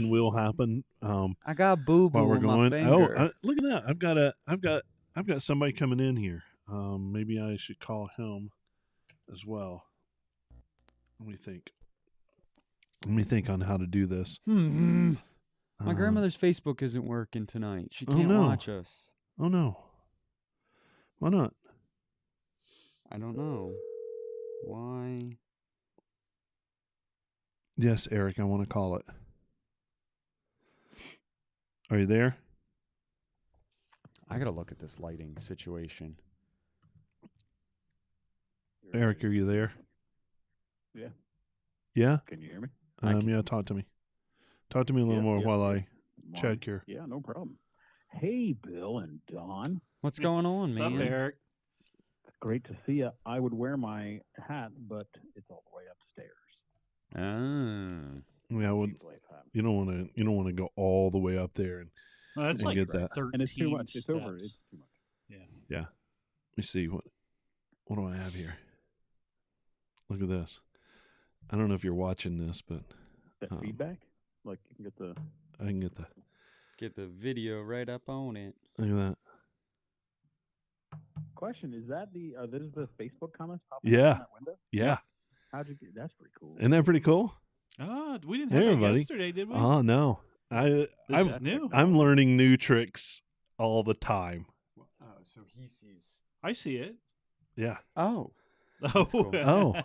something will happen. I got boo boo While we're on my going, finger. look at that! I've got somebody coming in here. Maybe I should call him as well. Let me think. Let me think on how to do this. My Um, grandmother's Facebook isn't working tonight. She Oh, can't no. watch us. Oh no! Why not? I don't know. Why? Yes, Eric, I want to call it. Are you there? I gotta look at this lighting situation. Eric, are you there? Yeah. Yeah? Can you hear me? Yeah, talk to me. Talk to me a little more while I check here. Yeah, no problem. Hey, Bill and Don. What's going on, What's man? up, Eric? Great to see you. I would wear my hat, but it's all the way upstairs. Ah. Yeah, well, Cheap life hat. you don't want to go all the way up there and Well, that's And like get that. 13 And it's too much. It's steps. over. It's too much. Yeah. let me see what do I have here? Look at this. I don't know if you're watching this, but That feedback? Like you can get the I can get the Get the video right up on it. look at that. question. Is that this is the Facebook comments popping Yeah. up in that window? Yeah. How'd you get that's pretty cool. Isn't that pretty cool? Oh, we didn't Hey, have that everybody. yesterday, did we? Oh no. This I'm is new. I'm learning new tricks all the time. Oh, so he sees. I see it. Yeah. Oh. Oh. cool. Oh.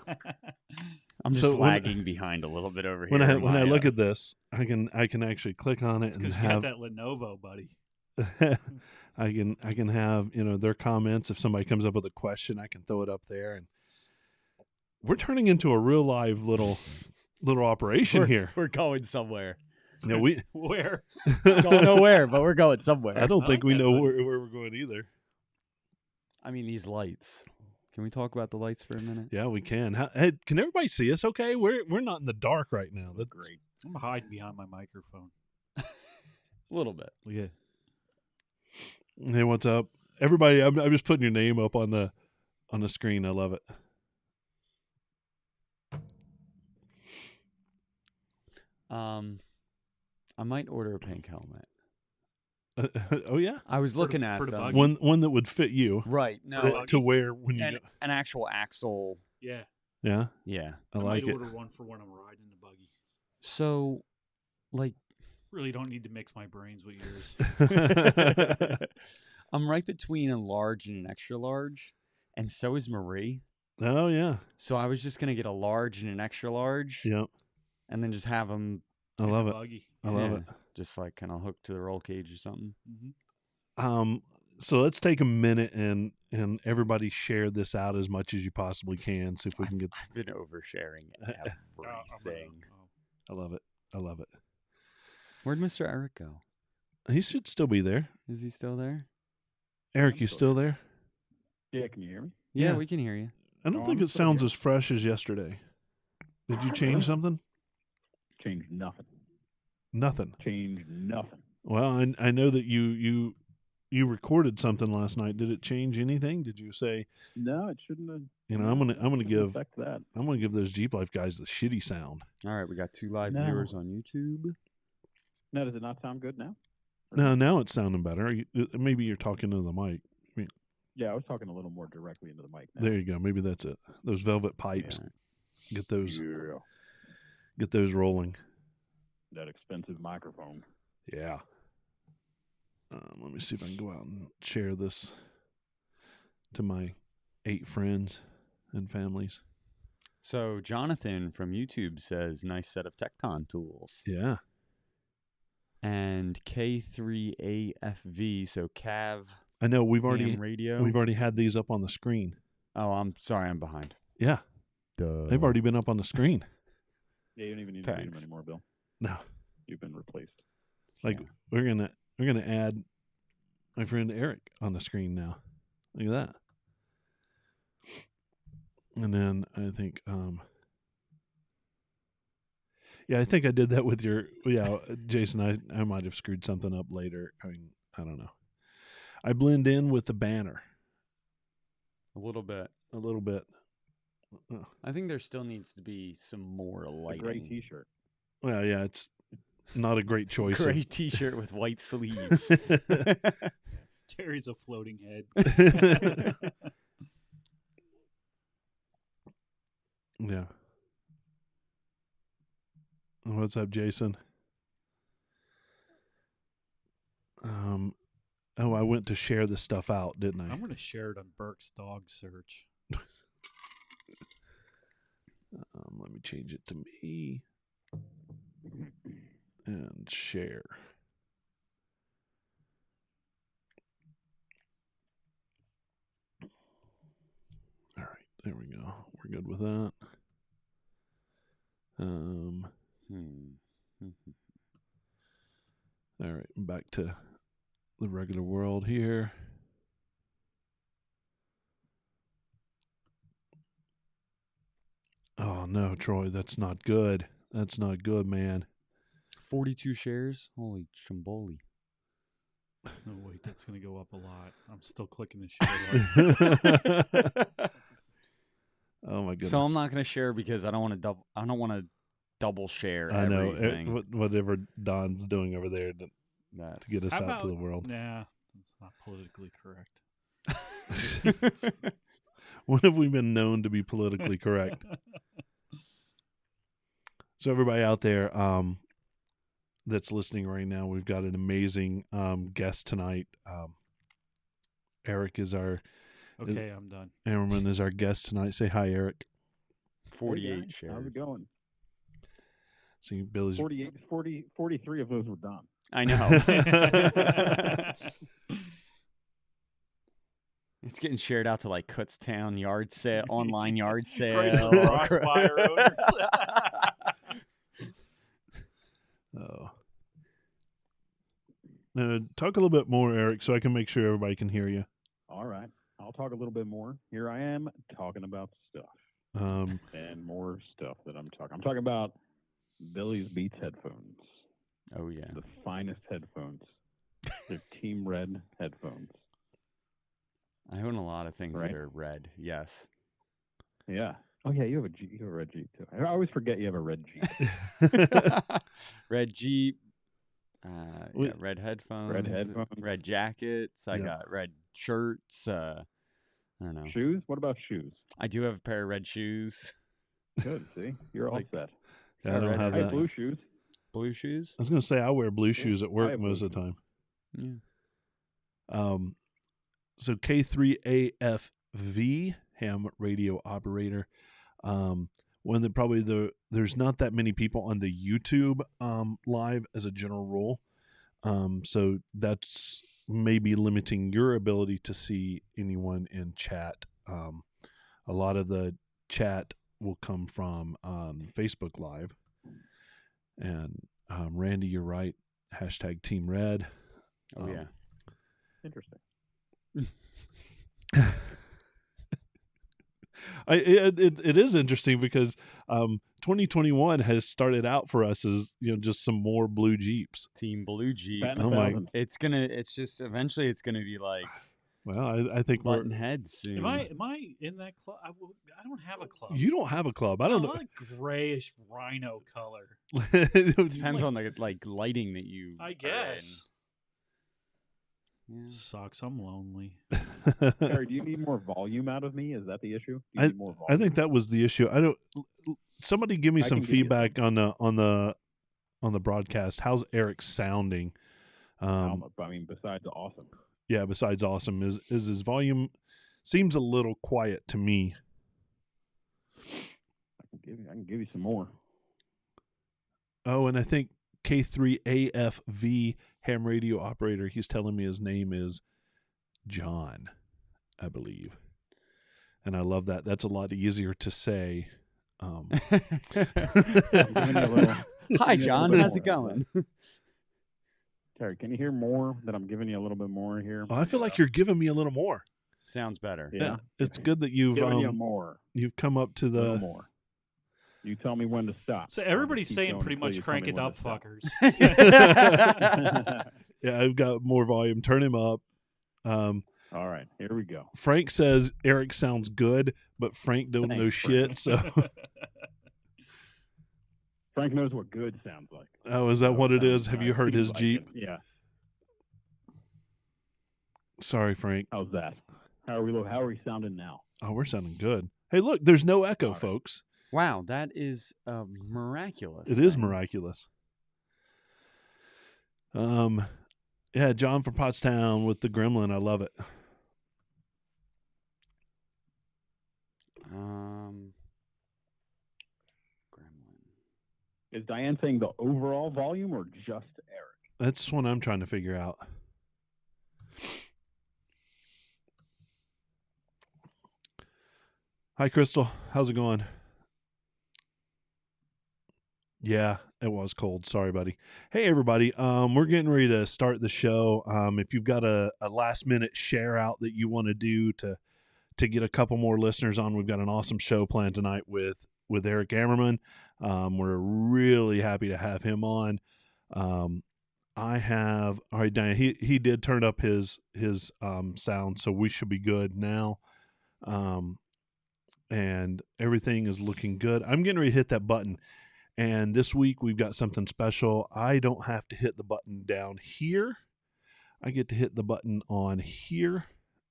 I'm just So when- lagging behind a little bit over here. When I look at at this, I can actually click on it It's and because you have got that Lenovo, buddy. I can have, their comments. If somebody comes up with a question, I can throw it up there, and we're turning into a real live little operation here. We're going somewhere. Yeah, we Where? Don't know where, but we're going somewhere. I don't I think like we that, know buddy. where we're going either. I mean, these lights. Can we talk about the lights for a minute? Yeah, we can. Hey, can everybody see us? Okay, we're not in the dark right now. That's great. I'm hiding behind my microphone. A little bit. Yeah. Hey, what's up, everybody? I'm just putting your name up on the screen. I love it. I might order a pink helmet. Oh yeah, I was looking at for the them. buggy? one that would fit you. Right. for No. the- to wear when you an, go. an actual axle. Yeah. Yeah, Yeah. I I like might it. order one for when I'm riding the buggy. So, like, Really don't need to mix my brains with yours. I'm right between a large and an extra large, and so is Marie. Oh yeah, So I was just gonna get a large and an extra large, yep. and then just have them I In love the it. Buggy. I love it. just like kind of hooked to the roll cage or something. Mm-hmm. So let's take a minute and everybody share this out as much as you possibly can. See if we can get. I've been oversharing everything. I love it. I love it. Where'd Mr. Eric go? He should still be there. Is he still there? Eric, I'm you still still there? Yeah, can you hear me? Yeah, Yeah. we can hear you. I don't No, think I'm it still sounds here. as fresh as yesterday. Did you change something? Changed nothing. Nothing. Changed nothing. Well, I know that you recorded something last night. Did it change anything? Did you say, No, it shouldn't have. I'm gonna shouldn't give affect that. those Jeep Life guys the shitty sound. All right, we got 2 live No. viewers on YouTube. Now, does it not sound good now? No, now it's sounding better. Maybe you're talking to the mic. Yeah, I was talking a little more directly into the mic now. There you go. Maybe that's it. Those velvet pipes. Get those rolling. That expensive microphone. Yeah. Let me see if I can go out and share this to my 8 friends and families. So Jonathan from YouTube says, "Nice set of Tecton tools." Yeah. And K3AFV, so Cav I know we've already AM radio. we've already had these up on the screen. Oh, I'm sorry, I'm behind. Yeah. Duh. They've already been up on the screen. Yeah, you don't even need to read them Thanks. anymore, Bill. No. You've been replaced. Like Yeah. we're gonna add my friend Eric on the screen now. Look at that. And then I think I think I did that with Jason, I might have screwed something up later. I don't know. I blend in with the banner a little bit. a little bit. I think there still needs to be some more A lighting. gray T-shirt. Well, yeah, not a great choice. of- Gray T-shirt with white sleeves. Terry's a floating head. Yeah. What's up, Jason? Oh, I went to share the stuff out, didn't I? I'm going to share it on Burke's dog search. Let me change it to me and share. All right, there we go. We're good with that. All right, back to the regular world here. Oh no, Troy, that's not good. That's not good, man. 42 shares. Holy chamboli. Oh, wait, that's going to go up a lot. I'm still clicking the share button. Oh my goodness. So I'm not going to share because I don't want to double. I don't want to double share I know everything. whatever Don's doing over there to That's get us How out to the about- world. Nah, that's not politically correct. When have we been known to be politically correct? So everybody out there that's listening right now, we've got an amazing guest tonight. Eric is our Okay, I'm done. Ammerman is our guest tonight. Say hi, Eric. 48 Hey, guys, shares. how's it going? See, Billy's 43 of those were done. I know. It's getting shared out to like Kutztown yard sale, online yard sale. Chrysler Crossfire owners. Oh. Talk a little bit more, Eric, so I can make sure everybody can hear you. All right. I'll talk a little bit more. Here I am talking about stuff and more stuff that I'm talking. I'm talking about Billy's Beats headphones, Oh yeah. the finest headphones. They're Team Red headphones. I own a lot of things Right. that are red. Yes. Yeah. Oh yeah, you have a Jeep. You have a red Jeep too. I always forget you have a red Jeep. Red Jeep. We- Yeah, red headphones. headphones. Red jackets. I Yeah. got red shirts. I don't know. Shoes? What about shoes? I do have a pair of red shoes. Good. See, you're all Like- set. I don't red have I have that. blue shoes. Blue shoes. I was going to say I wear blue shoes at I work have most blue of the time. Yeah. So K3AFV ham radio operator. One that there's not that many people on the YouTube live as a general rule. So that's maybe limiting your ability to see anyone in chat. A lot of the chat will come from Facebook Live. And Randy, you're right. Hashtag Team Red. Oh yeah. Interesting. It is interesting because 2021 has started out for us as just some more blue Jeeps. Team Blue Jeep. Batting a Oh my- thousand. It's just eventually it's gonna be like Well, I think we're. button heads soon. Am I in that club? I don't have a club. You don't have a club. I don't I know. like grayish rhino color. Depends on the like lighting that you. I are in. guess. Yeah. Sucks. I'm lonely. Harry, do you need more volume out of me? Is that the issue? Do you need more volume? I think that was the issue. I don't. Somebody give me I some can give you feedback on the broadcast. How's Eric sounding? I mean, besides awesome. Yeah, besides awesome, is his volume seems a little quiet to me. I can give you some more. Oh, and I think K3AFV ham radio operator, he's telling me his name is John, I believe. And I love that. That's a lot easier to say. giving you a little- Hi, giving you a John. little bit How's it more. going? Terry, can you hear more? That I'm giving you a little bit more here. I feel like you're giving me a little more. Sounds better. Yeah. It's good that you've Giving you more. you've come up to A little the more. You tell me when to stop. So I'm gonna everybody's keep saying going pretty until much you tell crank me it when up, to stop. fuckers. yeah, I've got more volume. Turn him up. All right, here we go. Frank says Eric sounds good, but Frank don't know Thanks, shit. So Frank knows what good sounds like. Oh, is that So what it is? sounds Have you nice. heard Seems his like Jeep? it. Yeah. Sorry, Frank. How's that? How are we sounding now? Oh, we're sounding good. Hey, look, there's no echo, All right. folks. Wow, that is miraculous. It is thing. miraculous. Yeah, John from Pottstown with the Gremlin. I love it. Gremlin. Is Diane saying the overall volume or just Eric? That's what I'm trying to figure out. Hi, Crystal. How's it going? Yeah, it was cold. Sorry, buddy. Hey, everybody. We're getting ready to start the show. If you've got a last minute share out that you want to do to get a couple more listeners on, we've got an awesome show planned tonight with Eric Ammerman. We're really happy to have him on. All right, Diane. He did turn up his sound, so we should be good now. And everything is looking good. I'm getting ready to hit that button. And this week we've got something special. I don't have to hit the button down here. I get to hit the button on here.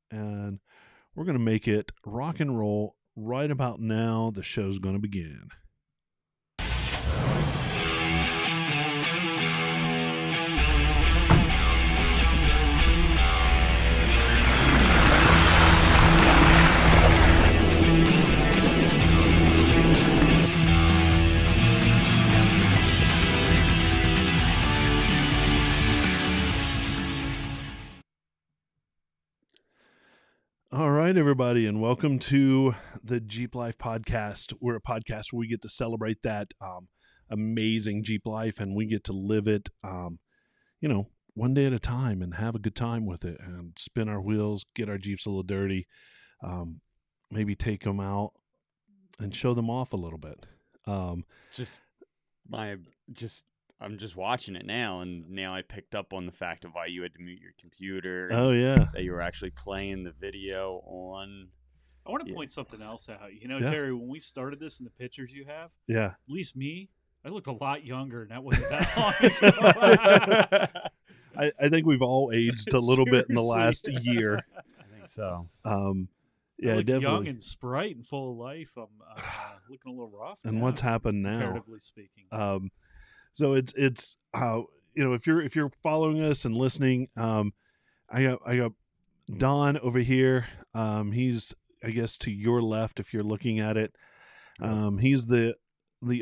And we're going to make it rock and roll right about now. The show's going to begin. All right, everybody, and welcome to the Jeep Life Podcast. We're a podcast where we get to celebrate that amazing Jeep life, and we get to live it, one day at a time and have a good time with it and spin our wheels, get our Jeeps a little dirty, maybe take them out and show them off a little bit. I'm just watching it now, and now I picked up on the fact of why you had to mute your computer. Oh, yeah. That you were actually playing the video on. I want to point something else out. Yeah. Terry, when we started this in the pictures you have, Yeah. at least me, I looked a lot younger, and that wasn't that long ago. I think we've all aged a little bit in the last year. I think so. I Yeah, look definitely. young and sprite and full of life. I'm looking a little rough. And now, what's happened now? comparatively speaking? So it's if you're following us and listening, I got Don over here. He's, I guess, to your left if you're looking at it. He's the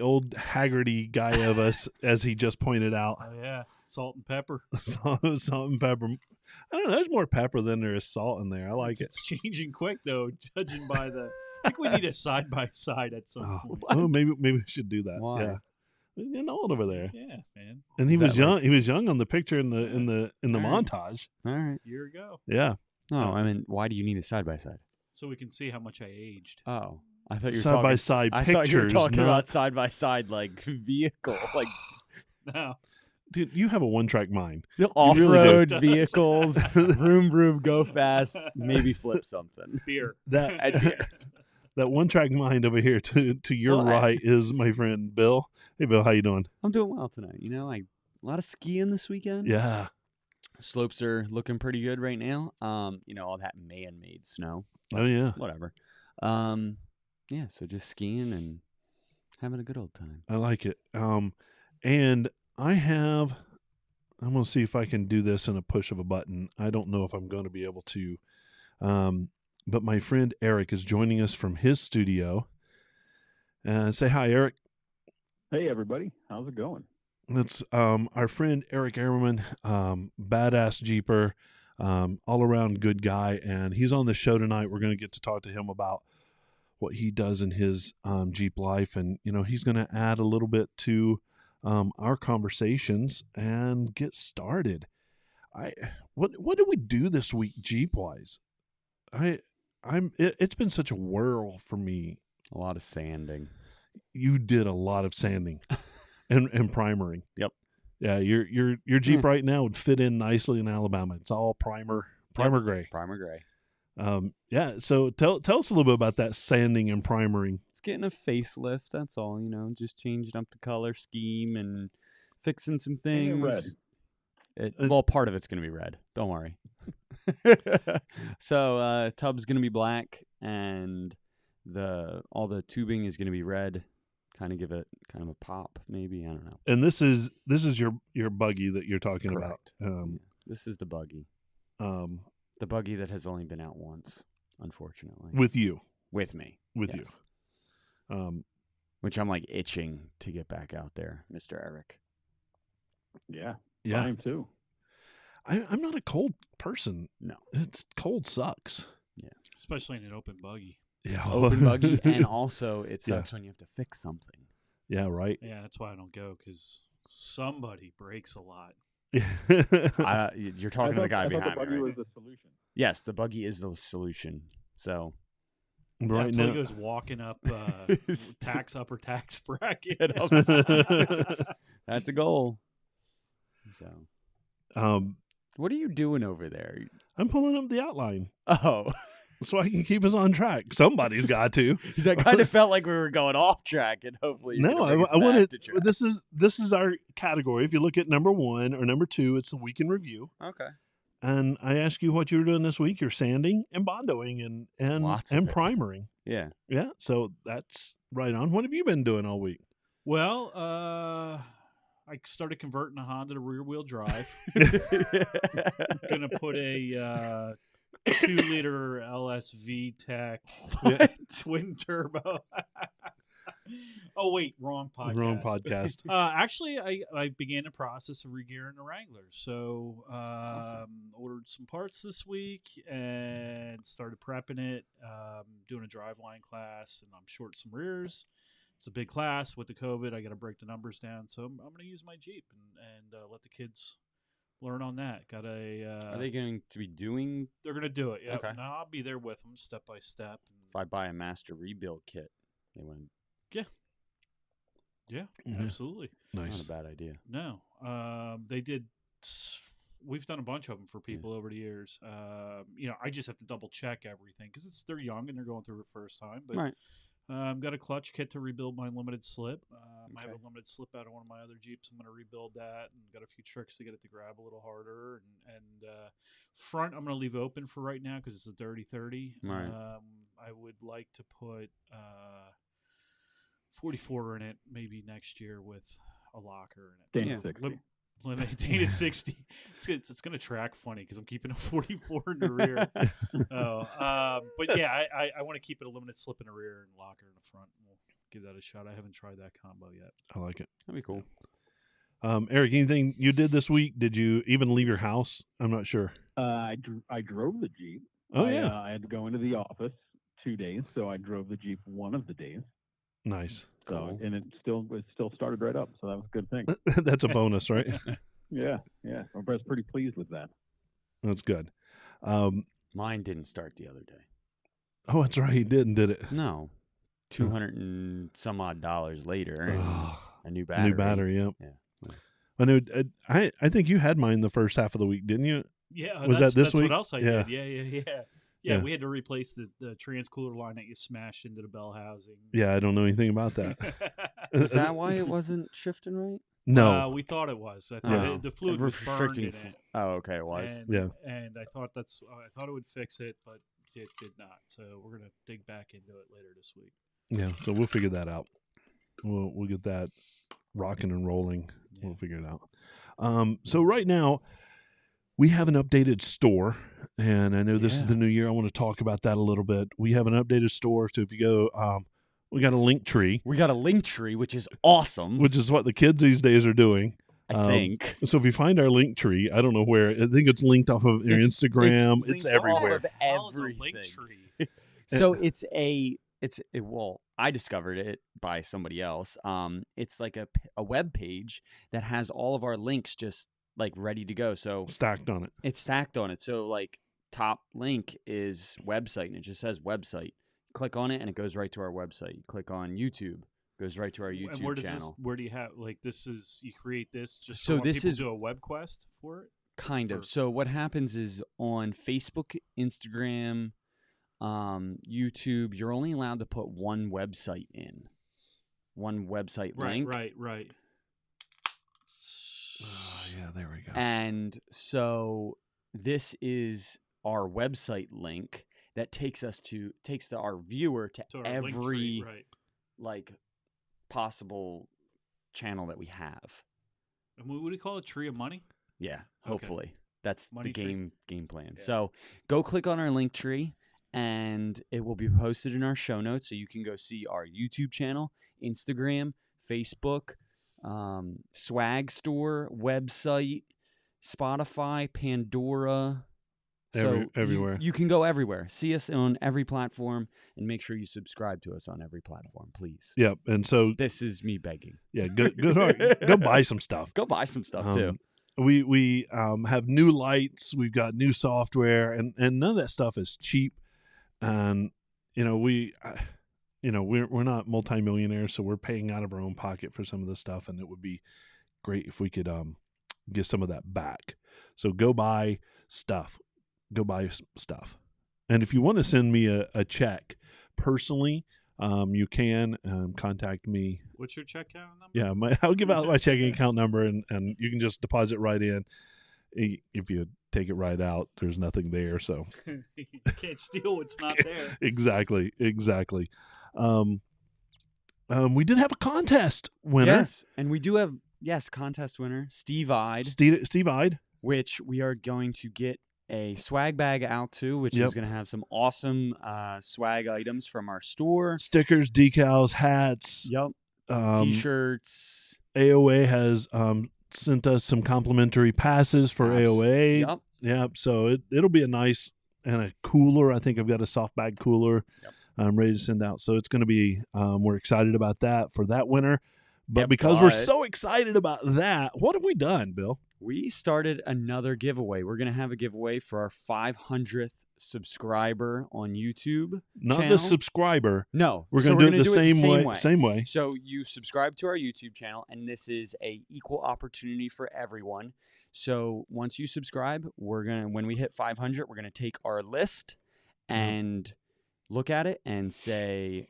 old Haggerty guy of us, as he just pointed out. Oh yeah, salt and pepper. Salt and pepper. I don't know. There's more pepper than there is salt in there. I like it. It's changing quick though, judging by the. I think we need a side by side at some point. Oh, maybe we should do that. Why? Yeah. He's getting old over there. Yeah, man. And he Is was that young. like- He was young on the picture in the All right. montage. All right. Year ago, Yeah. No, I mean, why do you need a side by side? so we can see how much I aged. Oh, I thought you were Side by talking side I thought you were pictures, talking not- about side by side like vehicle, like No, Dude, you have a one-track mind. off-road do. vehicles. Vroom vroom, go fast. Maybe flip something. beer. That one-track mind over here to your Well, right is my friend Bill. Hey, Bill, how you doing? I'm doing well tonight. You know, a lot of skiing this weekend. Yeah. Slopes are looking pretty good right now. All that man-made snow. Oh, yeah. Whatever. Yeah, so just skiing and having a good old time. I like it. And I'm going to see if I can do this in a push of a button. I don't know if I'm going to be able to. But my friend Eric is joining us from his studio. Say hi, Eric. Hey, everybody. How's it going? That's our friend Eric Ammerman, badass Jeeper, all around good guy, and he's on the show tonight. We're going to get to talk to him about what he does in his Jeep life, and he's going to add a little bit to our conversations and get started. What did we do this week Jeep wise? It's been such a whirl for me. A lot of sanding. You did a lot of sanding and primering. Yep. Yeah, your Jeep right now would fit in nicely in Alabama. It's all primer gray. Primer gray. Yeah. So tell us a little bit about that sanding and primering. It's getting a facelift. That's all. Just changing up the color scheme and fixing some Paint things. it Uh, Well, part of it's gonna be red. Don't worry. So tub's gonna be black, and all the tubing is gonna be red. Kind of give it kind of a pop, maybe. I don't know. And this is your buggy that you're talking Correct. about. This is the buggy. Um, The buggy that has only been out once, unfortunately. with you, With me. with Yes. you. Which I'm like itching to get back out there, Mr. Eric. Yeah. Yeah. Mine too. I'm not a cold person. No. It's cold sucks. Especially in an open buggy. Yeah. Open buggy, and also it Yeah. sucks when you have to fix something. Yeah. Right. Yeah, that's why I don't go, because somebody breaks a lot. You're talking to the guy I thought behind the buggy me, right? was the solution. Yes, the buggy is the solution. So Right Until now. he goes walking up upper tax bracket. that's a goal. So um, what are you doing over there? I'm pulling up the outline Oh, so I can keep us on track. Somebody's got to. because I kind of felt like we were going off track, and hopefully you're No, gonna bring us I wanted. back to track. This is our category. If you look at number 1 or number 2, it's the week in review. Okay. And I ask you what you were doing this week. You're sanding and bondoing and Lots of it. primering. Yeah. Yeah, so that's right on. What have you been doing all week? Well, I started converting a Honda to rear wheel drive. Gonna put a 2-liter LSV Tech twin turbo. Oh wait, wrong podcast. Wrong podcast. Actually, I began the process of regearing the Wrangler. So ordered some parts this week and started prepping it. Doing a driveline class, and I'm short some rears. It's a big class with the COVID. I got to break the numbers down, so I'm going to use my Jeep and let the kids learn on that. Got a. Are they going to be doing? They're going to do it. Yeah. Okay. Now I'll be there with them step by step. If I buy a master rebuild kit, they want. Yeah, Yeah. absolutely. Nice. Not a bad idea. No, they did. We've done a bunch of them for people over the years. I just have to double check everything because they're young and they're going through it first time. But Right. got a clutch kit to rebuild my limited slip. I have Okay. a limited slip out of one of my other Jeeps. I'm going to rebuild that, and got a few tricks to get it to grab a little harder. And front, I'm going to leave open for right now because it's a 30-30. Right. I would like to put 44 in it maybe next year with a locker in it. Dana Yeah. 60. Limited 60. It's going to track funny because I'm keeping a 44 in the rear. But yeah, I want to keep it a limited slip in the rear and locker in the front. We'll give that a shot. I haven't tried that combo yet. I like it. That'd be cool. Eric, anything you did this week? Did you even leave your house? I'm not sure. I drove the Jeep. Oh, yeah. I had to go into the office 2 days, so I drove the Jeep one of the days. Nice. So Cool. and it still started right up, so that was a good thing. That's a bonus, right? Yeah. I was pretty pleased with that. That's good. Mine didn't start the other day. Oh, that's right. He didn't, did it? No. $200 and some odd later, and Oh, a new battery. new battery. Yep. Yeah. I know. I think you had mine the first half of the week, didn't you? Yeah, Was that this that's week? what else I Yeah. did. Yeah. Yeah. We had to replace the transcooler line that you smashed into the bell housing. Yeah, I don't know anything about that. Is that why it wasn't shifting right? No. we thought it was. I thought No. the fluid was burned in it. Oh, okay, it was. And, Yeah. And I thought I thought it would fix it, but it did not. So we're gonna dig back into it later this week. Yeah, so we'll figure that out. We'll get that rocking and rolling. Yeah. We'll figure it out. So right now we have an updated store, and I know this is Yeah. the new year. I want to talk about that a little bit. We have an updated store, so if you go, we got a link tree, We got a link tree, which is awesome. which is what the kids these days are doing. I think. So if you find our link tree, I don't know where. I think it's linked off of your Instagram. It's linked all everywhere. of How's a link everything. tree? So well, I discovered it by somebody else. It's like a web page that has all of our links just like ready to go. So Stacked on it. it's stacked on it. So like top link is website, and it just says website. Click on it, and it goes right to our website. You click on YouTube, goes right to our And YouTube where does channel. where do you have this is you create this just So so this people is- do a web quest for it? Kind for- of. So what happens is on Facebook, Instagram, YouTube, you're only allowed to put one website in, one website link. Right. Oh, yeah, there we go. And so this is our website link that takes our viewer to our every link tree, right. like possible channel that we have. And what do you call it? Tree of money? Yeah, hopefully. That's Money the tree? game plan. Yeah. So go click on our link tree, and it will be posted in our show notes, so you can go see our YouTube channel, Instagram, Facebook, swag store, website, Spotify, Pandora. Everywhere. You can go everywhere. See us on every platform, and make sure you subscribe to us on every platform, please. Yep. And so This is me begging. yeah, go buy some stuff. Go buy some stuff too. We have new lights. We've got new software, and none of that stuff is cheap. And we're not multimillionaires, so we're paying out of our own pocket for some of this stuff, and it would be great if we could get some of that back. So go buy stuff. Go buy stuff. And if you want to send me a check personally, you can contact me. What's your check account number? Yeah, I'll give out my checking account number, and you can just deposit right in. If you take it right out, there's nothing there. So you can't steal what's not there. Exactly. We did have a contest winner. Yes, and we do have contest winner Steve Ide, Steve Ide, which we are going to get a swag bag out to, which is going to have some awesome swag items from our store. Stickers, decals, hats. Yep. T-shirts. AOA has sent us some complimentary passes for AOA. Yep. So it'll be a nice and a cooler. I think I've got a soft bag cooler. Yep. I'm ready to send out. So it's going to be, we're excited about that for that winner. But because we're so excited about that, what have we done, Bill? We started another giveaway. We're going to have a giveaway for our 500th subscriber on YouTube. Not channel. the subscriber. No. We're going to do it the same way. So you subscribe to our YouTube channel, and this is a equal opportunity for everyone. So once you subscribe, when we hit 500, we're going to take our list and look at it and say,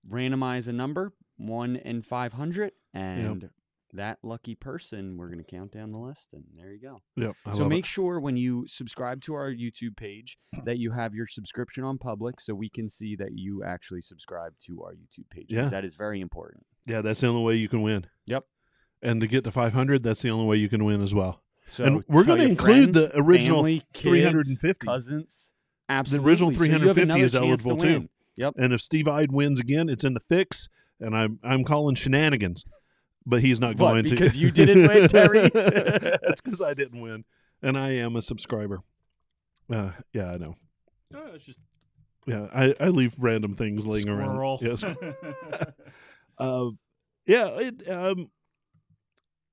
randomize a number, 1 in 500, and that lucky person, we're going to count down the list, and there you go. Yep. So make sure when you subscribe to our YouTube page that you have your subscription on public, so we can see that you actually subscribe to our YouTube page. Yeah. That is very important. Yeah, that's the only way you can win. Yep. And to get to 500, that's the only way you can win as well. So and we're going to include the original family, 350. Kids, cousins. Absolutely. The original 350 is eligible too. Yep. And if Steve Ide wins again, it's in the fix, and I'm calling shenanigans. But he's not going to. Because you didn't win, Terry? That's because I didn't win. And I am a subscriber. Yeah, I know. It's just... Yeah, I leave random things laying around. Yes.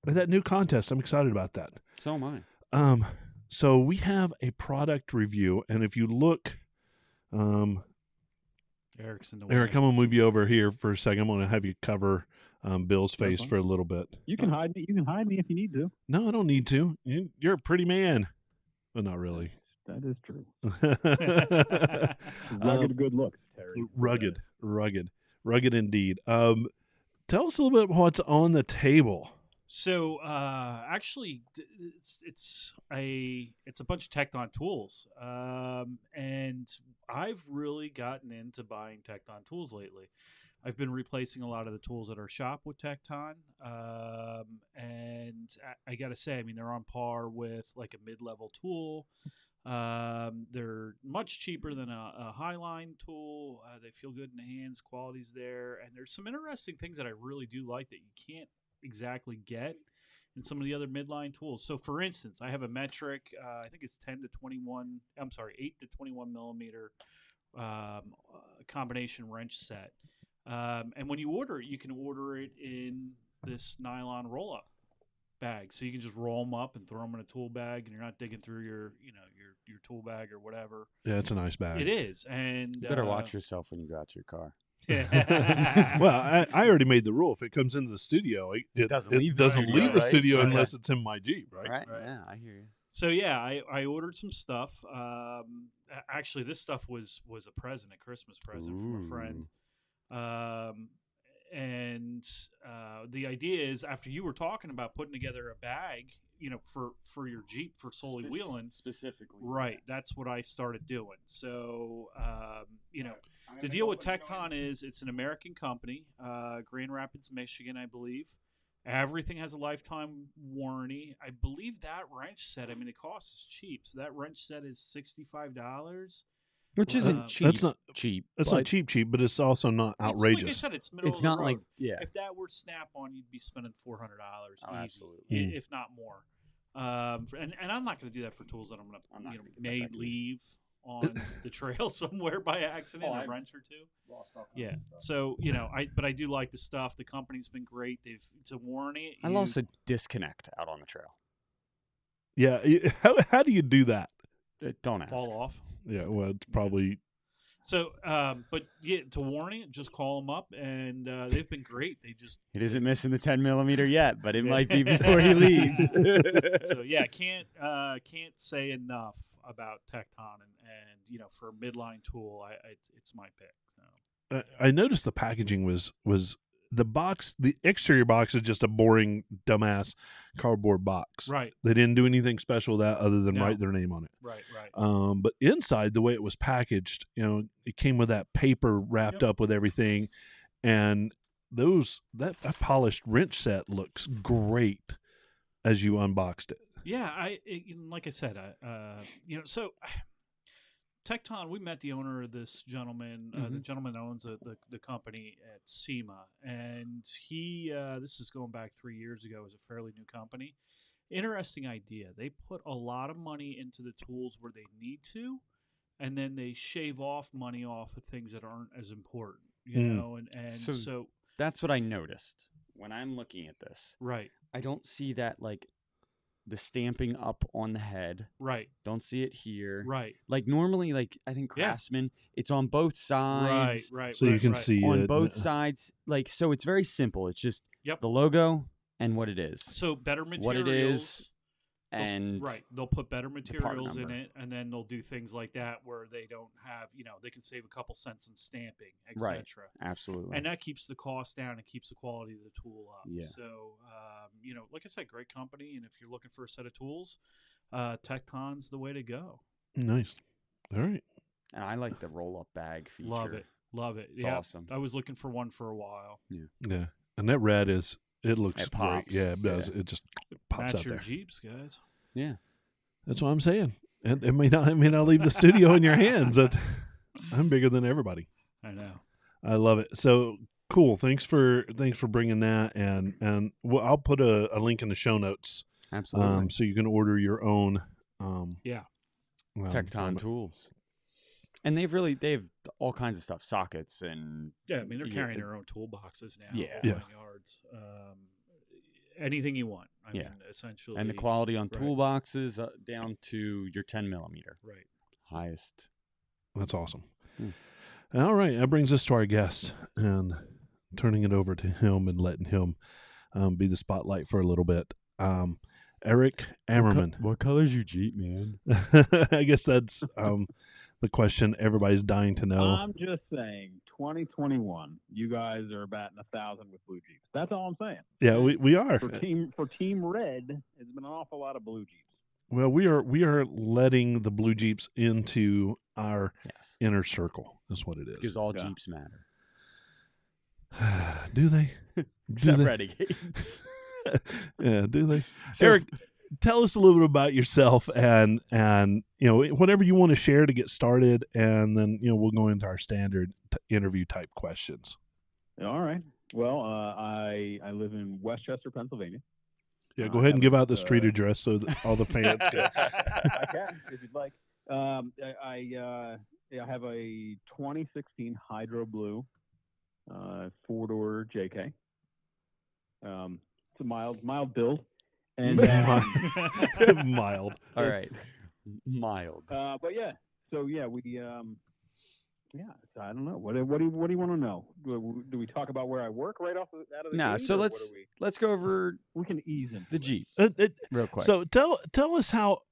That new contest, I'm excited about that. So am I. So we have a product review, and if you look, Eric's in the way. Eric, I'm gonna move you over here for a second. I'm gonna have you cover Bill's face for a little bit. You can hide me. You can hide me if you need to. No, I don't need to. You're a pretty man. Well, not really. That is true. Rugged good looks, Terry. Rugged indeed. Tell us a little bit what's on the table. So actually, it's a bunch of Tecton tools, and I've really gotten into buying Tecton tools lately. I've been replacing a lot of the tools at our shop with Tecton, and I got to say, I mean, they're on par with like a mid-level tool. They're much cheaper than a Highline tool. They feel good in the hands. Quality's there, and there's some interesting things that I really do like that you can't exactly get in some of the other midline tools. So for instance, I have a metric, I think it's 8 to 21 millimeter combination wrench set. And when you order it, you can order it in this nylon roll-up bag. So you can just roll them up and throw them in a tool bag, and you're not digging through your tool bag or whatever. Yeah, it's a nice bag. It is. And you better watch yourself when you go out to your car. Well, I already made the rule. If it comes into the studio, it doesn't leave the doesn't studio, leave the right? studio Okay. unless it's in my Jeep, right? Right. Right. Yeah, I hear you. So yeah, I ordered some stuff. Actually, this stuff was a present, a Christmas present from a friend. And the idea is, after you were talking about putting together a bag, for your Jeep for Solely Wheeling specifically, right? That's what I started doing. So the deal with Tecton is it's an American company, Grand Rapids, Michigan, I believe. Everything has a lifetime warranty. I believe that wrench set, it costs cheap. So that wrench set is $65. which isn't cheap. That's not cheap. That's not cheap, but it's also not It's, like I outrageous. said, it's middle It's of the not road. like If that were Snap-on, you'd be spending $400 Oh, easy, absolutely. if not more. And I'm not going to do that for tools that I'm going I'm not to gonna get that may back either. leave on the trail somewhere by accident, a wrench or two. Yeah. So but I do like the stuff. The company's been great. It's a warranty. I lost a disconnect out on the trail. Yeah, how do you do that? Don't ask. fall off. Yeah, well, it's probably So, but yeah, to warranty it, just call them up, and they've been great. They just It isn't missing the 10 millimeter yet, but it might be before he leaves. so yeah, can't say enough about Tecton, and for a midline tool, it's my pick. So. I noticed the packaging was the box. The exterior box is just a boring, dumbass cardboard box. Right, They didn't do anything special with that other than No. write their name on it. right. But inside, the way it was packaged, it came with that paper wrapped up with everything, and that polished wrench set looks great as you unboxed it. Yeah, like I said, so Tecton, we met the owner of this gentleman. The gentleman owns the company at SEMA, and he this is going back 3 years ago. It was a fairly new company. Interesting idea. They put a lot of money into the tools where they need to, and then they shave off money off of things that aren't as important. And so That's what I noticed when I'm looking at this. right, I don't see that, like, the stamping up on the head. right, Don't see it here. right, Like, normally, like, I think Yeah. Craftsman, it's on both sides. right. So you right, can right. see On it. both sides. Like, so it's very simple. It's just Yep. the logo and what it is. So better materials. What it is. And right, they'll put better materials in number. it, and then they'll do things like that where they don't have, they can save a couple cents in stamping, Right. etc. absolutely. And that keeps the cost down and keeps the quality of the tool up. Yeah. So, like I said, great company, and if you're looking for a set of tools, Tecton's the way to go. Nice. All right. And I like the roll-up bag feature. Love it. It's Yeah, awesome. I was looking for one for a while. Yeah, and that red it looks It pops. great. Yeah, it does. Yeah. It just pops Match out your there. Jeeps, guys. Yeah. That's what I'm saying. And it may not leave the studio in your hands. I'm bigger than everybody. I know. I love it. So cool. Thanks for bringing that, and I'll put a link in the show notes, Absolutely. so you can order your own. Yeah. Tecton tools. And they have all kinds of stuff, sockets and Yeah, I mean, they're Yeah, carrying it- their own toolboxes now. Yeah. Yeah. 9 yards. Anything you want. I Yeah. mean, essentially. and the quality on right. toolboxes down to your 10 millimeter Right. highest. That's awesome. Hmm. All right, that brings us to our guest, and turning it over to him and letting him be the spotlight for a little bit. Eric Ammerman. What color's your Jeep, man? I guess that's the question everybody's dying to know. I'm just saying, 2021, you guys are batting 1,000 with blue Jeeps. That's all I'm saying. Yeah, we are. For Team Red, there's been an awful lot of blue Jeeps. Well, we are letting the blue Jeeps into our Yes. inner circle. Is what it is. Because all Yeah. Jeeps matter. Do they? Except they? Renegades. Yeah, do they? So- Eric, tell us a little bit about yourself, and whatever you want to share to get started, and then we'll go into our standard interview type questions. All right. Well, I live in Westchester, Pennsylvania. Yeah, go ahead and give out the street Uh, address so that all the fans can. I can, if you'd like. I have a 2016 Hydro Blue 4-door JK. It's a mild build, and Mild. All right. Mild. but yeah. So yeah, we Yeah, I don't know. What do you want to know? Do we talk about where I work right out of the Nah, gate? so or let's go over we can ease into the it. Jeep real quick. So tell us how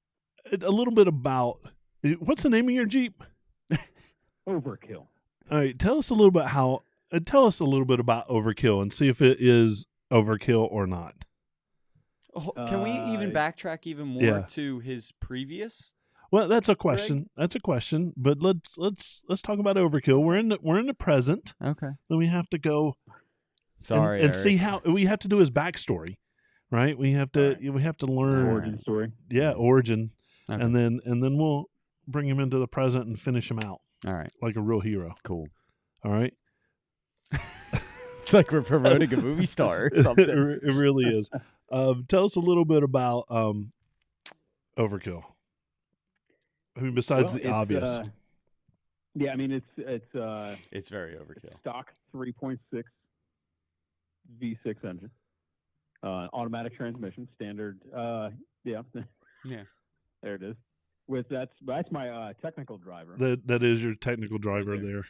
a little bit about what's the name of your Jeep? Overkill. All right, tell us a little bit about Overkill and see if it is overkill or not. Can we even backtrack even more to his previous? Well, that's a question. That's a question. But let's talk about Overkill. We're in the present. Okay. Then we have to go. Sorry, and see how we have to do his backstory, right? We have to learn origin story. Yeah, origin, Okay. and then we'll bring him into the present and finish him out. All right. Like a real hero. Cool. All right. It's like we're promoting a movie star or something. It really is. Tell us a little bit about Overkill. I mean, besides the obvious. Yeah, I mean it's very overkill. Stock 3.6 V6 engine, automatic transmission, standard. Yeah. There it is. That's my technical driver. That is your technical driver there.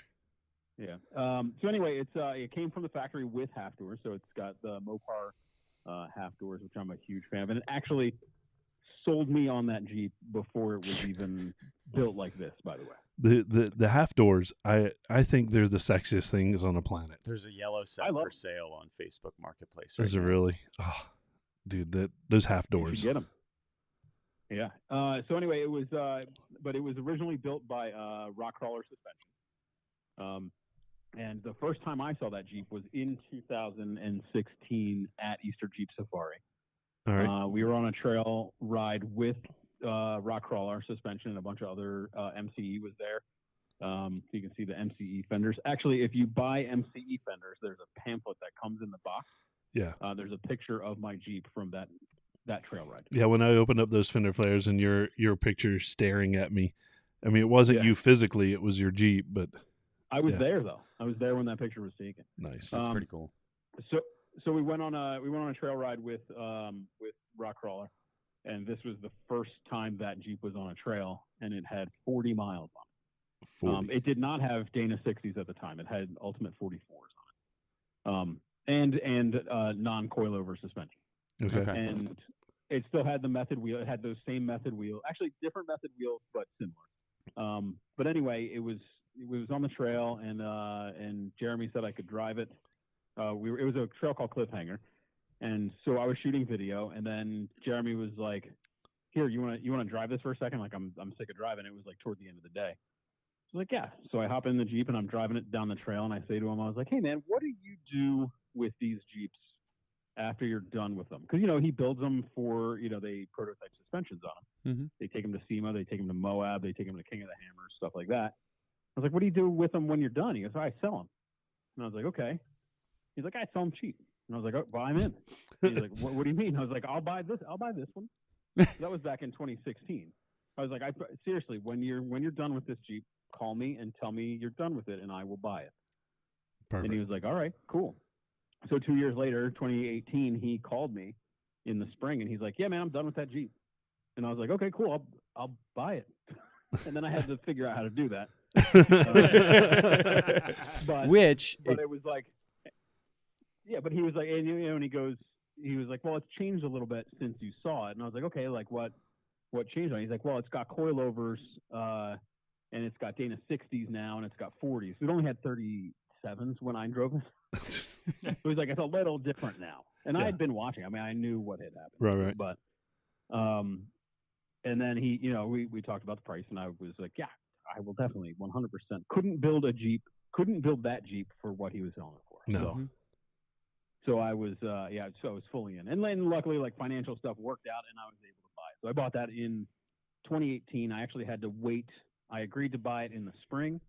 Yeah. So anyway, it came from the factory with half doors, so it's got the Mopar half doors, which I'm a huge fan of, and it actually sold me on that Jeep before it was even built like this. By the way, the half doors, I think they're the sexiest things on the planet. There's a yellow set for sale on Facebook Marketplace. Is it really? Oh, dude, those half doors. You get them. Yeah. So anyway, it was, but it was originally built by Rock Crawler Suspension. And the first time I saw that Jeep was in 2016 at Easter Jeep Safari. All right. We were on a trail ride with Rock Crawler Suspension, and a bunch of other MCE was there. So you can see the MCE fenders. Actually, if you buy MCE fenders, there's a pamphlet that comes in the box. Yeah. There's a picture of my Jeep from that trail ride. Yeah, when I opened up those fender flares and your picture staring at me, I mean, it wasn't you physically; it was your Jeep. But I was there though. I was there when that picture was taken. Nice. That's pretty cool. So we went on a trail ride with Rock Crawler, and this was the first time that Jeep was on a trail, and it had 40 miles on it. It did not have Dana 60s at the time. It had Ultimate 44s on it, and non-coilover suspension. Okay. And it still had the method wheel. It had those same method wheels, actually different method wheels, but similar. But anyway, it was on the trail, and Jeremy said I could drive it. It was a trail called Cliffhanger, and so I was shooting video, and then Jeremy was like, "Here, you want to drive this for a second? Like I'm sick of driving." It was like toward the end of the day. I was like, "Yeah." So I hop in the Jeep and I'm driving it down the trail, and I say to him, I was like, "Hey man, what do you do with these Jeeps after you're done with them?" Because he builds them for they prototype suspensions on them. Mm-hmm. They take them to SEMA, they take them to Moab, they take them to King of the Hammers, stuff like that. I was like, "What do you do with them when you're done?" He goes, "I sell them." And I was like, "Okay." He's like, "I sell them cheap." And I was like, "Oh, well, I'm in." He's like, what do you mean?" I was like, I'll buy this one. That was back in 2016. I was like, seriously, when you're done with this Jeep, call me and tell me you're done with it, and I will buy it. Perfect. And he was like, "All right, cool." So 2 years later, 2018, he called me in the spring, and he's like, "Yeah, man, I'm done with that Jeep." And I was like, "Okay, cool, I'll buy it." And then I had to figure out how to do that. But it was like, yeah, but he was like, and he was like, "Well, it's changed a little bit since you saw it." And I was like, "Okay, like what changed on it?" He's like, "Well, it's got coilovers, and it's got Dana 60s now, and it's got 40s. It only had 37s when I drove it." So he's like, "It's a little different now." And I had been watching. I mean, I knew what had happened. Right. But, and then he, we talked about the price, and I was like, "Yeah, I will definitely 100%." Couldn't build that Jeep for what he was selling it for. No. So I was, so I was fully in. And then luckily, like, financial stuff worked out, and I was able to buy it. So I bought that in 2018. I actually had to wait. I agreed to buy it in the spring,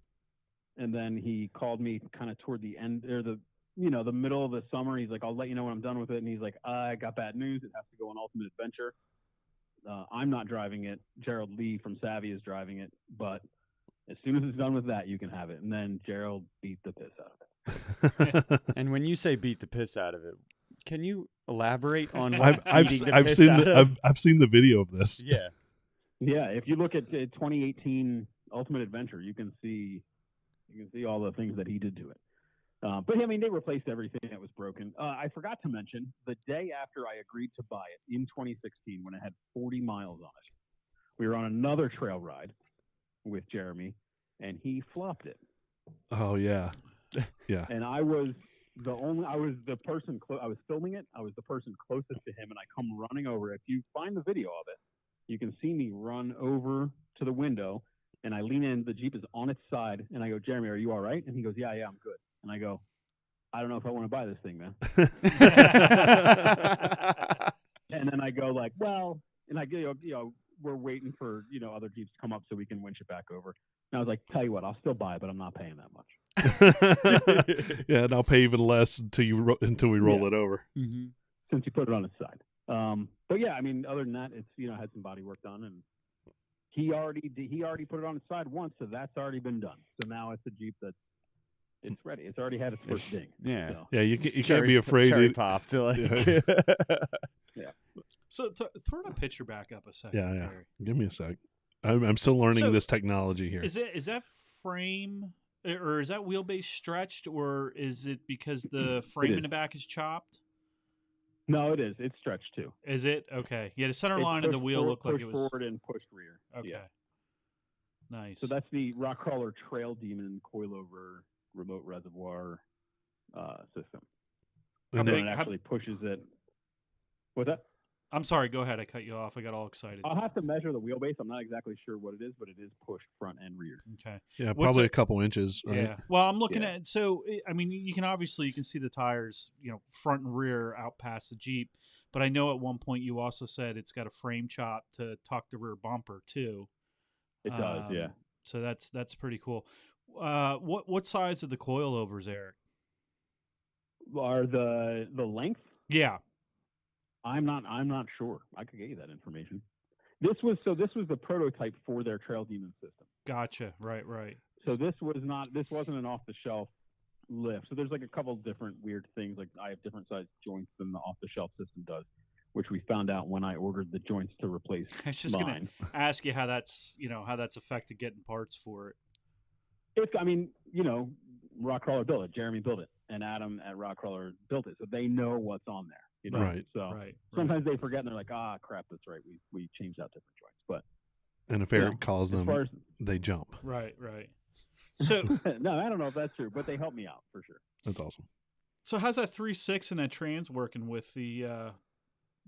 and then he called me kind of toward the end, or the middle of the summer. He's like, "I'll let you know when I'm done with it." And he's like, "I got bad news. It has to go on Ultimate Adventure. I'm not driving it. Gerald Lee from Savvy is driving it, but as soon as it's done with that, you can have it." And then Gerald beat the piss out of it. And when you say beat the piss out of it, can you elaborate on what I've seen the video of this. Yeah. Yeah, if you look at 2018 Ultimate Adventure, you can see You can see all the things that he did to it. But I mean, they replaced everything that was broken. I forgot to mention the day after I agreed to buy it in 2016, when it had 40 miles on it, we were on another trail ride with Jeremy, and he flopped it. Oh yeah, yeah. And I was the person. I was filming it. I was the person closest to him, and I come running over. If you find the video of it, you can see me run over to the window, and I lean in. The Jeep is on its side, and I go, "Jeremy, are you all right?" And he goes, "Yeah, I'm good." And I go, "I don't know if I want to buy this thing, man." And then I go like, "Well," and I go, we're waiting for other Jeeps to come up so we can winch it back over. And I was like, "Tell you what, I'll still buy it, but I'm not paying that much." Yeah, and I'll pay even less until we roll it over. Mm-hmm. Since you put it on its side. But yeah, I mean, other than that, it's had some body work done, and he already put it on its side once, so that's already been done. So now it's a Jeep it's ready. It's already had its first ding. Yeah. So. Yeah, you can't be afraid. Cherry pop to like. Yeah. So throw the picture back up a second. Yeah. Terry. Give me a sec. I'm still learning So, this technology here. Is that frame or is that wheelbase stretched, or is it because the frame in the back is chopped? No, it is. It's stretched too. Is it? Okay. Yeah, the center It's line of the pushed wheel looked like pushed it was forward and pushed rear. okay. Yeah. Nice. So that's the Rock Crawler Trail Demon coilover remote reservoir system. And So then- it actually pushes it. What's that? I'm sorry. Go ahead. I cut you off. I got all excited. I'll have to measure the wheelbase. I'm not exactly sure what it is, but it is pushed front and rear. Okay. yeah, What's probably it- a couple inches. Right? Yeah. Well, I'm looking Yeah. at so I mean you can see the tires, front and rear out past the Jeep, but I know at one point you also said it's got a frame chop to tuck the rear bumper too. It does, yeah. So that's pretty cool. What size are the coilovers, Eric? Are the length? Yeah. I'm not sure. I could get you that information. This was the prototype for their Trail Demon system. Gotcha. Right. So this wasn't an off the shelf lift. So there's like a couple different weird things. Like I have different size joints than the off the shelf system does, which we found out when I ordered the joints to replace I was just mine. gonna ask you how that's affected getting parts for it. Rock Crawler built it. Jeremy built it, and Adam at Rock Crawler built it, so they know what's on there. Right. So Right. sometimes they forget, and they're like, crap, that's right. We changed out different joints, but And if Eric calls as them, far as they jump. Right. So no, I don't know if that's true, but they helped me out for sure. That's awesome. So how's that 3.6 and that trans working with the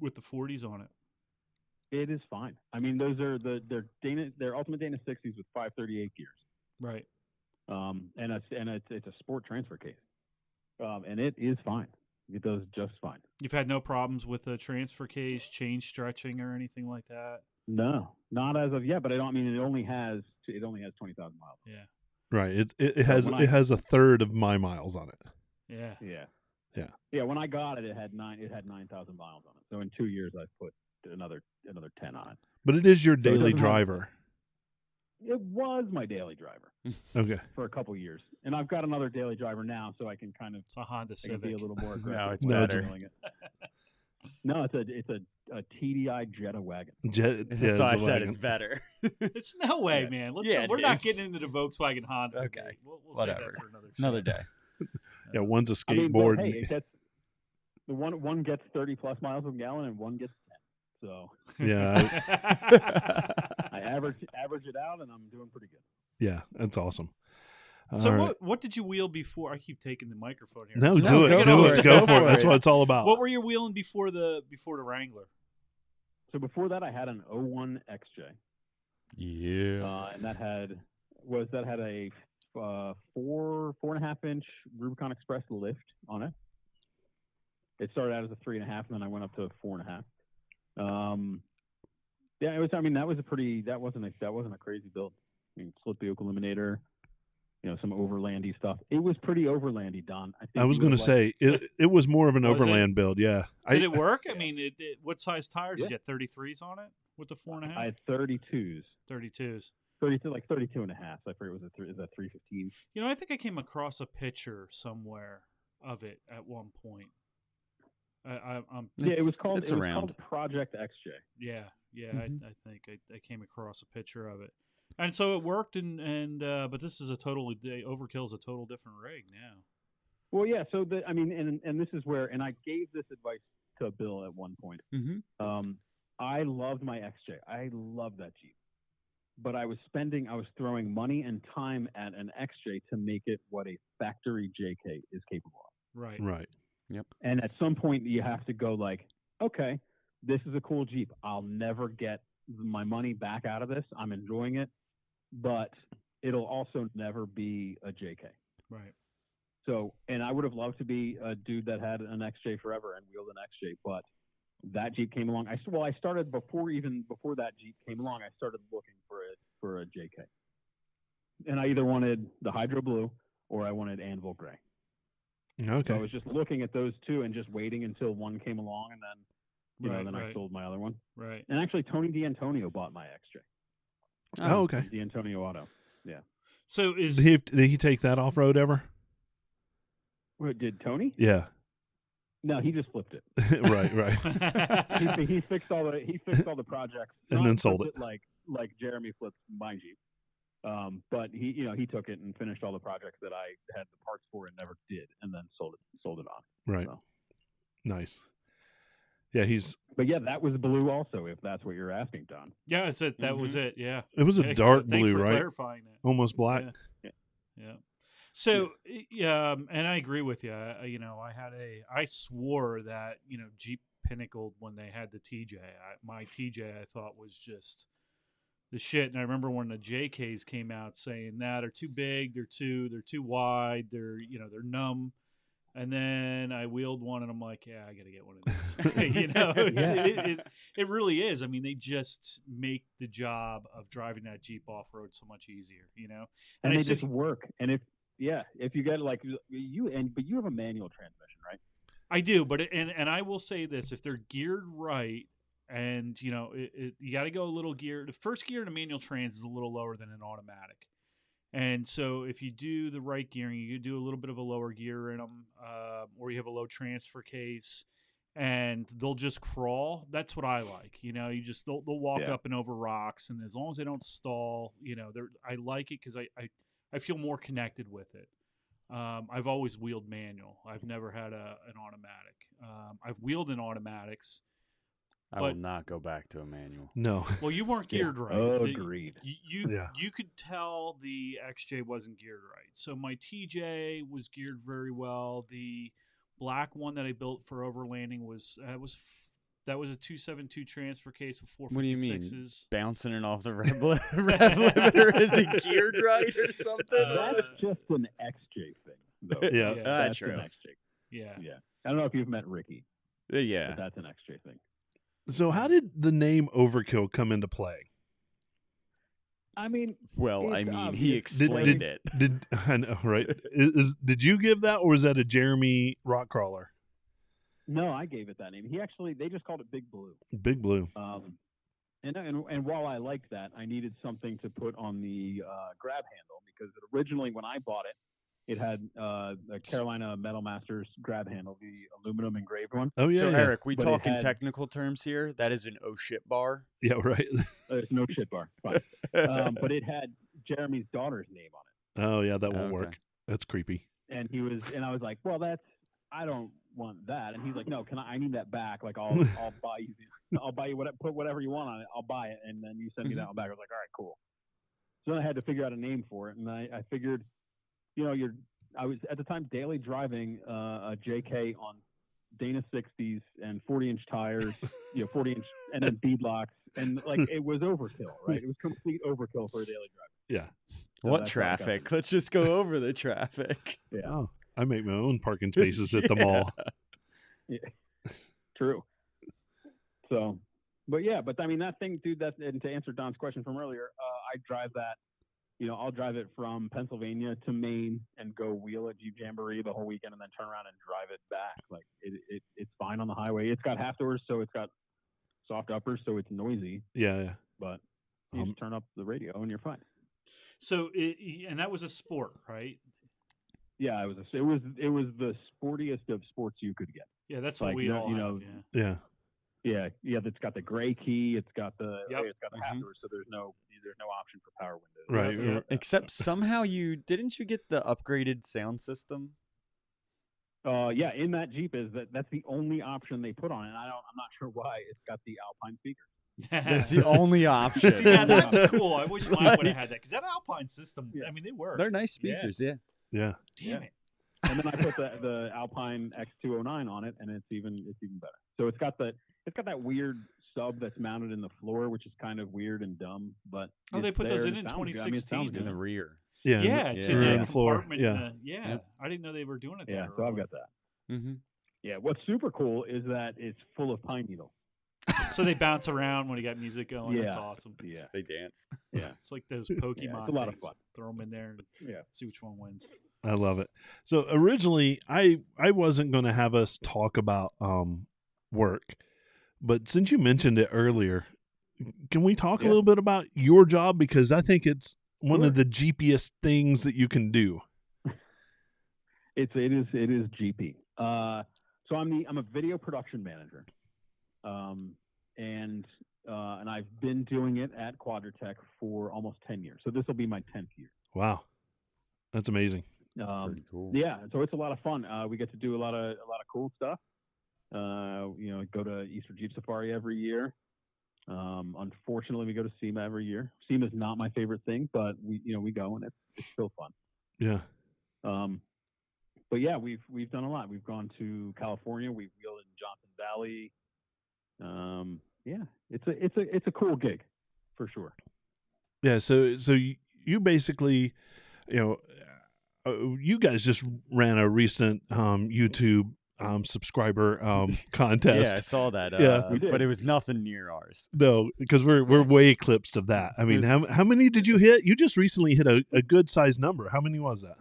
40s on it? It is fine. I mean, those are their Ultimate Dana 60s with 538 gears. Right. And it's a sport transfer case. And it is fine. It does just fine. You've had no problems with the transfer case, chain stretching, or anything like that? No, not as of yet. But it only has 20,000 miles. Yeah. Right. It has a third of my miles on it. Yeah. Yeah. When I got it, it had 9,000 miles on it. So in 2 years, I've put another 10 on it. But it is your So it daily doesn't have- driver. It was my daily driver Okay. for a couple years, and I've got another daily driver now, so I can kind of It's a Honda I can be a Civic. little more aggressive. No, it's with better. handling it. No, it's a TDI Jetta wagon. That's why I said it's better. It's no way, Yeah. man. Yeah, We're it not is. getting into the Volkswagen Honda. Okay. debate. We'll Whatever. save that for another show. Another day. Yeah, one's a I mean, skateboard. but, hey, it gets the one gets 30 plus miles per gallon, and one gets 10. So Yeah. I average it out, and I'm doing pretty good. Yeah, that's awesome. So All right. what did you wheel before? I keep taking the microphone here. No, No, do it. go Do for it. it. Go Go for it. for That's it. what it's all about. What were you wheeling before the Wrangler? So before that, I had an 01 XJ, Yeah. and that had a 4.5 inch Rubicon Express lift on it. It started out as a 3.5, and then I went up to a 4.5. Yeah, it was. I mean, that wasn't a crazy build. I mean, slip yoke eliminator, some overlandy stuff. It was pretty overlandy, Don. I think I was you going to would like- say it was more of an Was it? overland build. Yeah. Did it work? I mean, what size tires Yeah. did you have? 33s on it with the 4.5? I had 32s. 32s. 32 and a half. I forget, was it 315? I think I came across a picture somewhere of it at one point. I'm Yeah, it was It's called around. Project XJ. yeah. Mhm. I think I came across a picture of it. And so it worked, but this is Overkill is a total different rig now. Well, yeah. So and this is where, and I gave this advice to Bill at one point. Mm-hmm. I loved my XJ. I loved that Jeep, but I was throwing money and time at an XJ to make it what a factory JK is capable of. Right. Right. Yep. And at some point, you have to go like, okay, this is a cool Jeep. I'll never get my money back out of this. I'm enjoying it, but it'll also never be a JK. Right. So, and I would have loved to be a dude that had an XJ forever and wheeled an XJ, but that Jeep came along. I started before that Jeep came along. I started looking for a JK, and I either wanted the Hydro Blue or I wanted Anvil Gray. Okay. So I was just looking at those two and just waiting until one came along, and then I sold my other one. Right. And actually, Tony D'Antonio bought my XJ. Oh, okay. D'Antonio Auto. Yeah. So Did he take that off road ever? What, did Tony? Yeah. No, he just flipped it. right. He fixed all the projects And then sold it. like Jeremy flipped my Jeep. But he took it and finished all the projects that I had the parts for and never did, and then sold it on. Right. So. Nice. Yeah, But yeah, that was blue also, if that's what you're asking, Don. Yeah, that's it. That was it. Yeah. it was a Okay, dark thanks blue, for right? clarifying that. Almost black. Yeah. So, and I agree with you. I swore that, Jeep pinnacled when they had the TJ. My TJ I thought was just the shit. And I remember when the JKs came out saying that they're too big, they're too wide, they're numb. And then I wheeled one and I'm like, yeah, I got to get one of these. It really is. I mean, they just make the job of driving that Jeep off road so much easier, And they just work. And if you get but you have a manual transmission, right? I do, but and I will say this: if they're geared right, and you got to go a little gear. The first gear in a manual trans is a little lower than an automatic, and so if you do the right gearing, you do a little bit of a lower gear in them, or you have a low transfer case, and they'll just crawl. That's what I like. They'll walk up and over rocks, and as long as they don't stall, I like it because I feel more connected with it. I've always wheeled manual. I've never had an automatic. I've wheeled in automatics. I will not go back to a manual. No. Well, you weren't geared right. Agreed. You could tell the XJ wasn't geared right. So my TJ was geared very well. The black one that I built for overlanding was a 272 transfer case with 456s. What do you mean? Bouncing it off the rev limiter? Is it geared right or something? That's just an XJ thing, though. Yeah. That's true. an XJ. Yeah. I don't know if you've met Ricky. Yeah. But that's an XJ thing. So how did the name Overkill come into play? I mean, he explained it. I know, right? Did you give that, or was that a Jeremy Rockcrawler? No, I gave it that name. They just called it Big Blue. Big Blue. And while I liked that, I needed something to put on the grab handle because originally when I bought it, it had the Carolina Metal Masters grab handle, the aluminum engraved one. Oh yeah. So yeah. Eric, we But talk in it had- technical terms here. That is an oh shit bar. Yeah, right. There's no shit bar, fine. But it had Jeremy's daughter's name on it. Oh yeah, that won't Okay. work. That's creepy. And I was like, well, I don't want that. And he's like, no, I need that back. Like I'll buy you put whatever you want on it. I'll buy it. And then you send me that one back. I was like, all right, cool. So then I had to figure out a name for it. And I figured, I was at the time daily driving a JK on Dana 60s and 40-inch tires, 40-inch and then beadlocks. And like, it was overkill, right? It was complete overkill for a daily driver. Yeah. So What that's why I got traffic? it. Let's just go over the traffic. Yeah. Oh, I make my own parking spaces at the mall. Yeah. True. So, but I mean, that thing, dude, and to answer Don's question from earlier, I drive that, I'll drive it from Pennsylvania to Maine and go wheel at Jeep Jamboree the whole weekend and then turn around and drive it back. Like it's fine on the highway. It's got half doors, so it's got soft uppers, so it's noisy, Yeah. but you just turn up the radio and you're fine. So and that was a sport, right? Yeah, it was the sportiest of sports you could get. Yeah, that's what Like, we all you have, know, yeah. Yeah. Yeah, that's got the gray key. It's got the Yep. it's got the Mhm. half door, so there's no option for power windows. Right. Yeah. Except somehow you get the upgraded sound system. Yeah, in that Jeep that's the only option they put on it. I'm not sure why it's got the Alpine speaker. That's the only option. See, now that's cool. I wish mine would have had that because that Alpine system. Yeah. I mean, they work. They're nice speakers, yeah. Yeah. Damn it. And then I put the Alpine X209 on it, and it's even better. So it's got that weird sub that's mounted in the floor, which is kind of weird and dumb. But Oh, they it's put those there in and it sounds good. I mean, it 2016, sounds In good. the rear. Yeah. Yeah, it's Yeah. in On that the floor, compartment. yeah. Yeah, Yep. I didn't know they were doing it. Yeah, that so I've early. got that. Mm-hmm. Yeah, what's super cool is that it's full of pine needles. So they bounce around when you got music going. That's Yeah. awesome. Yeah, They dance. yeah, It's like those Pokemon. it's a lot of things. fun. Throw them in there and yeah. see which one wins. I love it. So originally, I wasn't going to have us talk about work, but since you mentioned it earlier, can we talk a Yeah. little bit about your job, because I think it's one Sure. of the Jeepiest things that you can do. It is GP. So I'm a video production manager, and I've been doing it at Quadratech for almost 10 years. So this will be my 10th year. Wow, that's amazing. Pretty cool. Yeah, so it's a lot of fun. We get to do a lot of cool stuff. Go to Easter Jeep Safari every year. Unfortunately, we go to SEMA every year. SEMA is not my favorite thing, but we go, and it's still fun. Yeah. But yeah, we've done a lot. We've gone to California. We've wheeled in Johnson Valley. Yeah, it's a cool gig, for sure. Yeah. So you basically, you guys just ran a recent YouTube subscriber Yeah, contest. I saw that. Yeah. We did. But it was nothing near ours. No, because we're way eclipsed of that. I mean, how many did you hit? You just recently hit a good sized number. How many was that?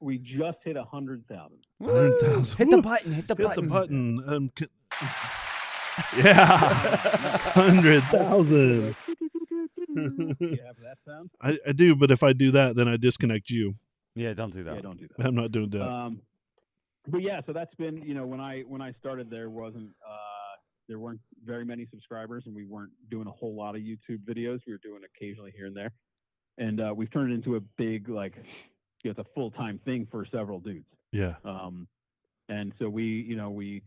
We just hit 100,000. 100,000. Hit the Woo! button. Hit the Hit button. the button. Yeah, 100,000. You have that sound? I do, but if I do that, then I disconnect you. Yeah, don't do that. Yeah, don't do that. I'm not doing that. But yeah, so that's been when I started, there weren't very many subscribers, and we weren't doing a whole lot of YouTube videos. We were doing occasionally here and there, and we've turned it into a big it's a full-time thing for several dudes. Yeah. And so we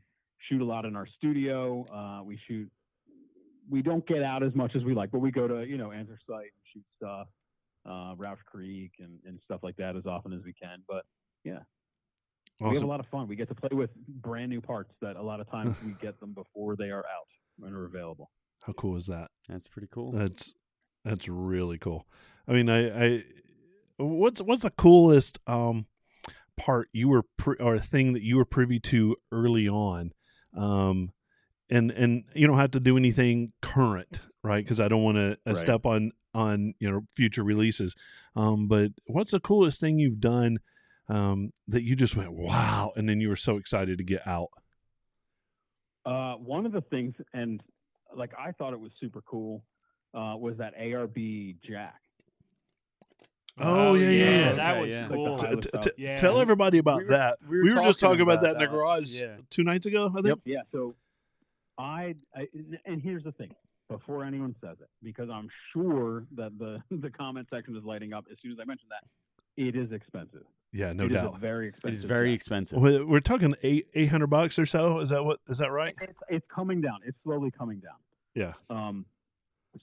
shoot a lot in our studio. We don't get out as much as we like, but we go to Anthracite and shoot stuff, Rausch Creek and stuff like that as often as we can. But yeah. We have a Awesome. lot of fun. We get to play with brand new parts that a lot of times we get them before they are out and are available. How cool is that? That's pretty cool. That's really cool. I mean, I what's the coolest part you were or thing that you were privy to early on? And you don't have to do anything current, right? Because I don't want to Right. step on future releases. But what's the coolest thing you've done that you just went wow, and then you were so excited to get out? One of the things, and I thought it was super cool, was that ARB jack. Oh, yeah. That Okay, was yeah. cool. Like the pilot Yeah. Tell everybody about We were- that. we were We were just talking about that in the that. garage Yeah. 2 nights ago, I think. Yep. Yeah. So and here's the thing, before anyone says it, because I'm sure that the comment section is lighting up as soon as I mention that, it is expensive. Yeah, no It is doubt. a very It expensive. is very jack. expensive. We're talking $800 or so. Is that right? It's coming down. It's slowly coming down. Yeah.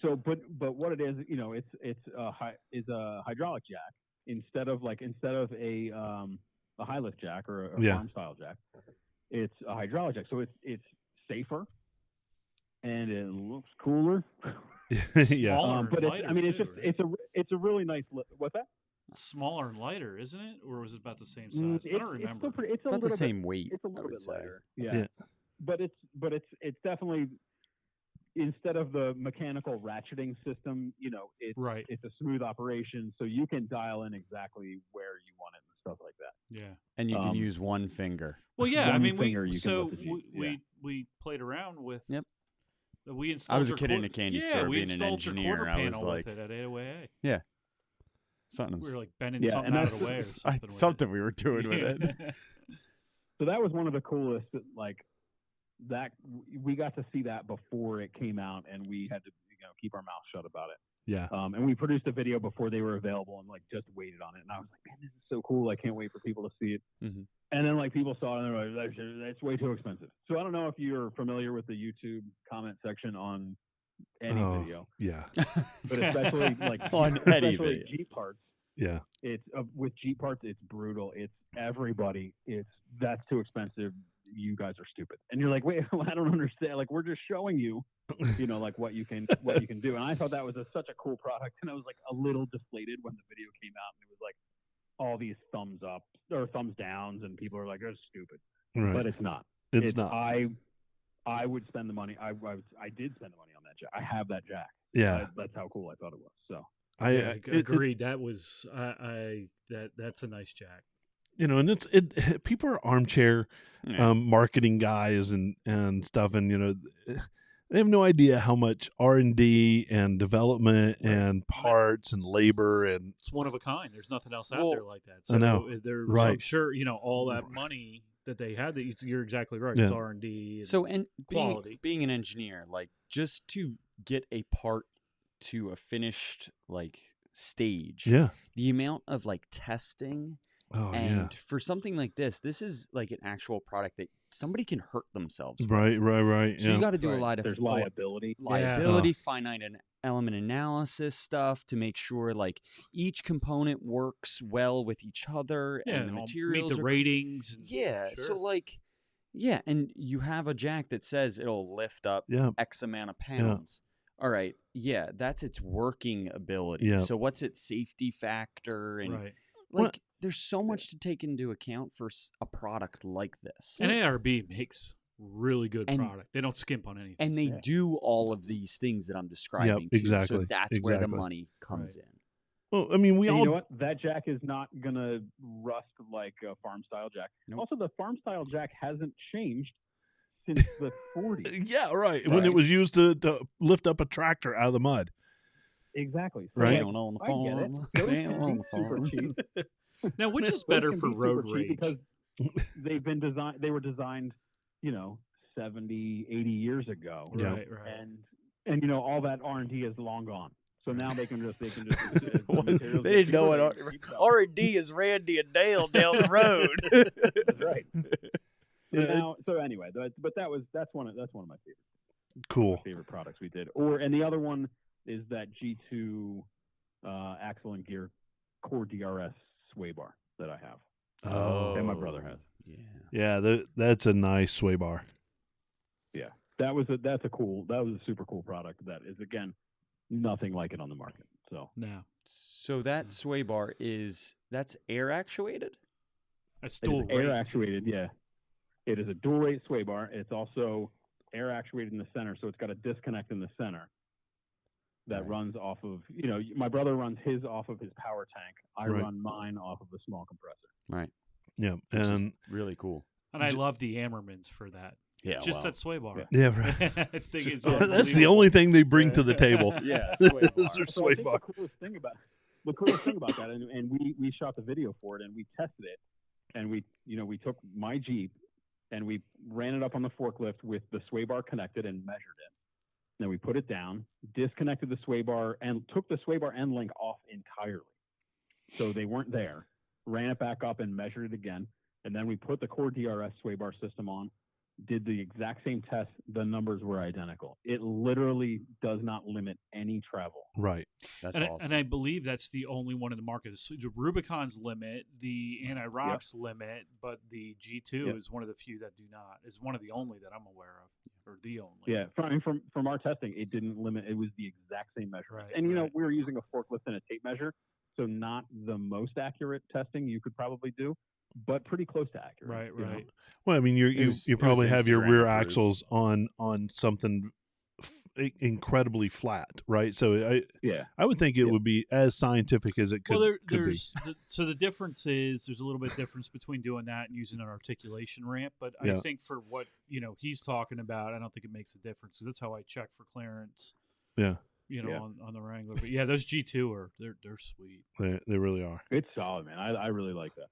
So, but what it is, it's a hydraulic jack instead of a high lift jack or a Yeah. farm style jack. It's a hydraulic jack, so it's safer and it looks cooler. yeah. Smaller and But lighter, it's too, just right? it's a really nice. What's that? It's smaller and lighter, isn't it? Or was it about the same size? Mm, I don't remember. It's a About the little same weight. Bit, it's a I little would bit say. lighter. Yeah. Yeah. But it's definitely, instead of the mechanical ratcheting system, it's Right. it's a smooth operation, so you can dial in exactly where you want it and stuff like that. Yeah. And you can Um, use one finger. Well, yeah. I one mean, finger you can lift the Jeep, we played around with. Yep. We installed. I was a your kid in a candy yeah, store we being an installed your engineer. quarter I was panel like, with it at 808A. something, We were like bending Yeah, something and out of that's- the way or something. with something we were doing it. with it. So that was one of the coolest that we got to see that before it came out, and we had to keep our mouth shut about it. Yeah. And we produced a video before they were available and like just waited on it. And I was like, man, this is so cool. I can't wait for people to see it. Mm-hmm. And then like people saw it and they're like, that's way too expensive. So I don't know if you're familiar with the YouTube comment section on any video. Yeah. But especially like On any especially video. Jeep parts. Yeah. It's with Jeep parts, it's brutal. It's everybody. That's too expensive. You guys are stupid. And you're like, wait, I don't understand. Like we're just showing you, like what you can do. And I thought that was such a cool product. And I was like a little deflated when the video came out, and it was like all these thumbs up or thumbs downs, and people are like, "That's stupid," Right. but it's not. It's not. I would spend the money. I did spend the money on that jack. I have that jack. Yeah. That's how cool I thought it was. So Yeah, agreed. That was that's a nice jack. And it's people are armchair marketing guys and stuff, and they have no idea how much R&D and development and parts and labor, and It's one of a kind. There's nothing else out there like that. So I know. I'm Right. sure all that money that they had. You're exactly right. Yeah. It's R&D. So and quality. being an engineer, like just to get a part to a finished like stage, yeah. the amount of like testing. Oh And yeah. for something like this is like an actual product that somebody can hurt themselves with. Right. So Yeah. you got to do a Right. lot of There's liability. liability, finite element analysis stuff to make sure like each component works well with each other and the all materials meet the are ratings. And, yeah. sure. So like, yeah, and you have a jack that says it'll lift up Yeah. X amount of pounds. All right, yeah, that's its working ability. Yeah. So what's its safety factor and right. like there's so much to take into account for a product like this. And ARB makes really good And- product. They don't skimp on anything. And they do all of these things that I'm describing too. exactly, So that's where the exactly. money comes in. Well, I mean, we And all you know what? That jack is not gonna rust like a farm style jack. Nope. Also, the farm style jack hasn't changed since the 40s. Yeah, right. When it Right. was used to lift up a tractor out of the mud. Exactly. So, Right. They like, don't own the I get it. farm. Those They can don't own be the super farm. cheap. Now, which is Those better can for be road super cheap rage? because they've been designed. They were designed, 70, 80 years ago. Yeah. Right. And all that R&D is long gone. So now they can just the Well, materials they are didn't know cheaper, what they can keep them. R&D is Randy and Dale down the road. That's right. Yeah, So anyway, that's one of my Cool. favorite products we did. And the other one is that G2 axle and gear core DRS sway bar that I have. Oh. And my brother has. Yeah. Yeah, that's a nice sway bar. Yeah, that was a super cool product. That is again nothing like it on the market. So No. So that sway bar that's air actuated? That's it dual is air rate. actuated. Yeah, it is a dual rate sway bar. It's also air actuated in the center, so it's got a disconnect in the center that Right. runs off of. My brother runs his off of his power tank. I Right. run mine off of a small compressor. Right. Yeah, Which is and really cool. And I love the Ammermans for that. Yeah. Just wow. that sway bar. yeah, right. I think it's That's the only thing they bring to the table. Yeah, sway bar. Is their So sway I think bar. the coolest thing about that, and we shot the video for it, and we tested it, and we took my Jeep, and we ran it up on the forklift with the sway bar connected and measured it. Then we put it down, disconnected the sway bar, and took the sway bar end link off entirely, so they weren't there. Ran it back up and measured it again, and then we put the core DRS sway bar system on. Did the exact same test. The numbers were identical. It literally does not limit any travel. Right. That's and, awesome. and I believe that's the only one in the market. The Rubicon's limit, the Anti-Rocks limit, but the G2 Yep. is one of the few that do not. Is one of the only that I'm aware of, or the only. Yeah, from our testing, it didn't limit. It was the exact same measurement. Right, And right. we were using a forklift and a tape measure, so not the most accurate testing you could probably do, but pretty close to accurate. Right, you know? right. Well, I mean, It was- you it was probably have your Instagram rear approved. axles on something incredibly flat, right? So Yeah. I would think it Yep. would be as scientific as it could, Well, could be. so the difference is there's a little bit difference between doing that and using an articulation ramp. But I Yeah. think for what he's talking about, I don't think it makes a difference. 'Cause that's how I check for clearance. Yeah, Yeah. On the Wrangler. But yeah, those G2 they're sweet. they really are. It's solid, man. I really like that.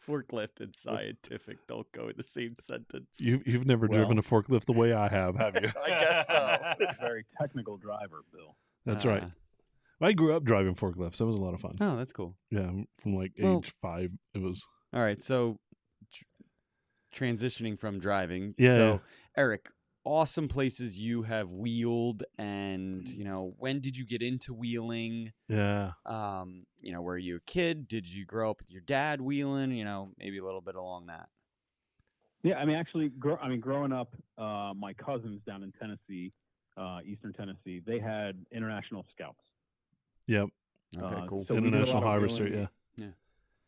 Forklift and scientific don't go in the same sentence. You've never driven a forklift the way I have you? I guess so. Very technical driver, Bill. That's right. I grew up driving forklifts. That was a lot of fun. Oh, that's cool. Yeah, from like Well- age 5, it was. All right, so transitioning from driving. Yeah, So, yeah. Eric, awesome places you have wheeled, and when did you get into wheeling? Yeah. Were you a kid? Did you grow up with your dad wheeling? Maybe a little bit along that. Yeah, I mean, actually, growing up, my cousins down in Tennessee, Eastern Tennessee, they had international scouts. Yep. Okay, cool. So we did a International lot of Harvester. wheeling. Yeah.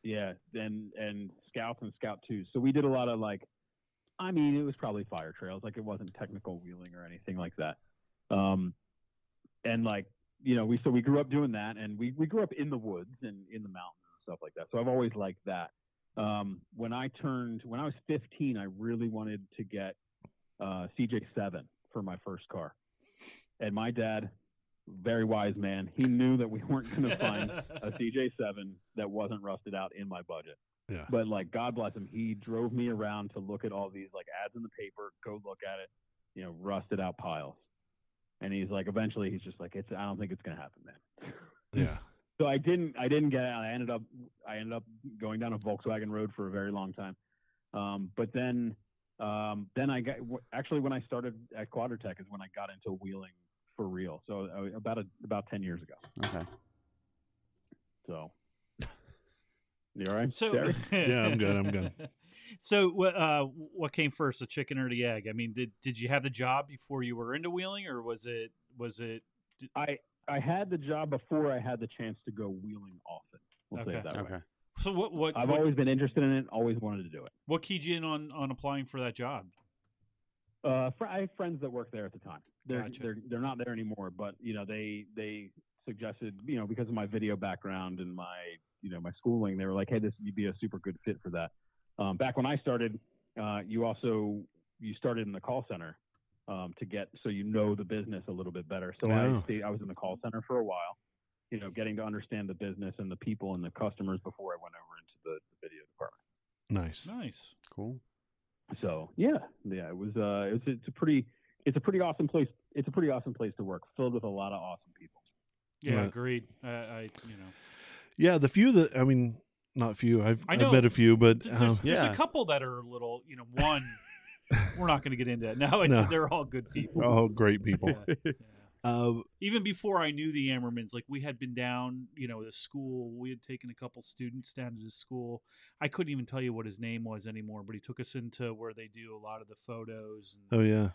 Yeah, and scouts and scout twos. So we did a lot of it was probably fire trails. Like, it wasn't technical wheeling or anything like that. We grew up doing that, and we grew up in the woods and in the mountains and stuff like that. So I've always liked that. When I was 15, I really wanted to get CJ7 for my first car, and my dad, very wise man, he knew that we weren't going to find a CJ7 that wasn't rusted out in my budget. Yeah. But God bless him, he drove me around to look at all these ads in the paper, go look at it, rusted out piles. And he's eventually he's just I don't think it's going to happen, man. Yeah. So I didn't get it. I ended up going down a Volkswagen road for a very long time. But then I got, actually, when I started at Quadratech is when I got into wheeling for real. So about 10 years ago. Okay. So you all right? So Derek? Yeah, I'm good. So what came first, the chicken or the egg? I mean, did you have the job before you were into wheeling, or was it? I had the job before I had the chance to go wheeling often. We'll say it that way. Okay. So what? I've always been interested in it. Always wanted to do it. What keyed you in on applying for that job? I have friends that worked there at the time. Gotcha. They're not there anymore, but they suggested, because of my video background and my my schooling, they were like, hey, you'd be a super good fit for that. Back when I started, you started in the call center to get the business a little bit better. So I was in the call center for a while, getting to understand the business and the people and the customers before I went over into the video department. Nice. Cool. So it was it's a pretty awesome place. It's a pretty awesome place to work, filled with a lot of awesome people. Yeah, Right. agreed. Yeah, the few that not few. I've know. met a few, but There's Yeah. a couple that are a little, one. We're not going to get into that. No, they're all good people. oh, great people. Yeah. Even before I knew the Ammermans, we had been down, the school. We had taken a couple students down to the school. I couldn't even tell you what his name was anymore, but he took us into where they do a lot of the photos. And, Oh yeah,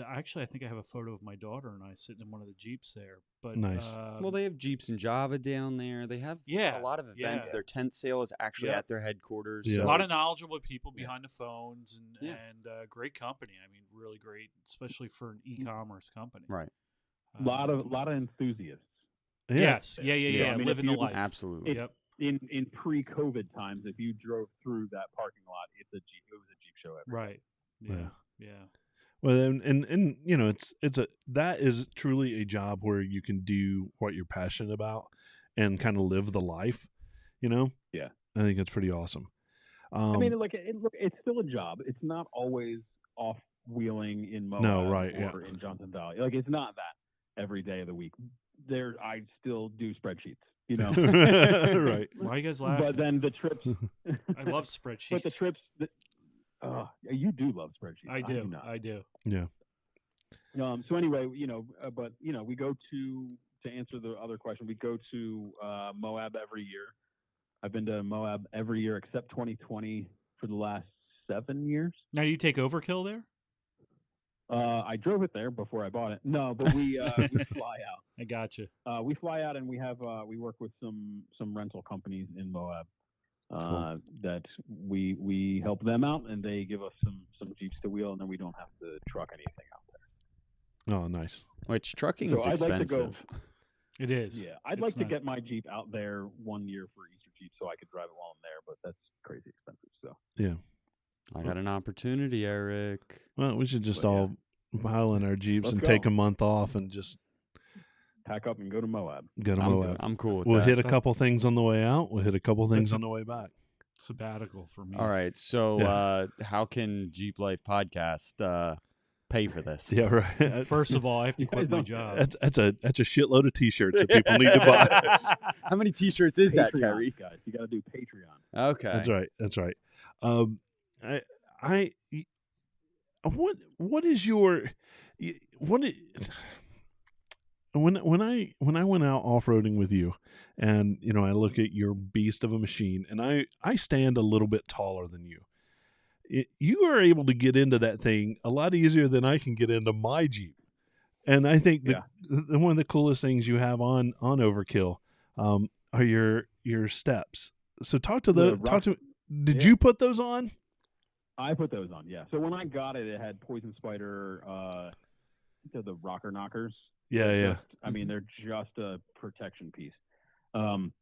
actually, I think I have a photo of my daughter and I sitting in one of the Jeeps there. But Nice. Well, they have Jeeps in Java down there. They have Yeah, a lot of events. yeah. Their tent sale is actually Yeah. at their headquarters. Yeah. So a lot of it's- knowledgeable people behind the phones and great company. I mean, really great, especially for an e-commerce company. Right. A lot of enthusiasts. yeah. Yes. Yeah. I mean, Living if the you- life. Absolutely. Yep. In pre-COVID times, if you drove through that parking lot, it was a Jeep show every day. Right. Yeah. Yeah. Yeah. Well, and that is truly a job where you can do what you're passionate about and kind of live the life. Yeah. I think it's pretty awesome. I mean, it's still a job. It's not always off wheeling in Moab right, or in Johnson Valley. It's not that every day of the week. I still do spreadsheets. right. Why are you guys laughing? But then the trips. I love spreadsheets. But the trips. You do love spreadsheets. I do. not. I do. Yeah. So anyway, we go to answer the other question. We go to Moab every year. I've been to Moab every year except 2020 for the last 7 years. Now you take Overkill there? I drove it there before I bought it. No, but we fly out. I gotcha. We fly out and we have we work with some rental companies in Moab that we help them out and they give us some Jeeps to wheel and then we don't have to truck anything out there. Oh, nice. Which trucking is So I'd like to go- expensive. It is. Yeah, I'd It's like to not- get my Jeep out there one year for Easter Jeep so I could drive it while I'm there, but that's crazy expensive. So Yeah. I got an opportunity, Eric. Well, we should just But, yeah. all pile in our Jeeps Let's and go. take a month off and just pack up and go to Moab. go to Moab. I'm cool with We'll that. hit a couple things on the way out. We'll hit a couple things That's- on the way back. sabbatical for me. All right. So how can Jeep Life Podcast pay for this? Yeah, right. First of all, I have to You quit guys my don't- job. That's a shitload of T-shirts that people need to buy. How many T-shirts is that, Patreon, Terry? guys, you got to do Patreon. Okay. That's right. That's right. I what is your what I- when I went out off-roading with you, and I look at your beast of a machine, and I stand a little bit taller than you. You are able to get into that thing a lot easier than I can get into my Jeep. And I think one of the coolest things you have on Overkill are your steps. So talk to did you put those on? I put those on, yeah. So when I got it, it had Poison Spider, the rocker knockers. Yeah. I mean, they're just a protection piece. And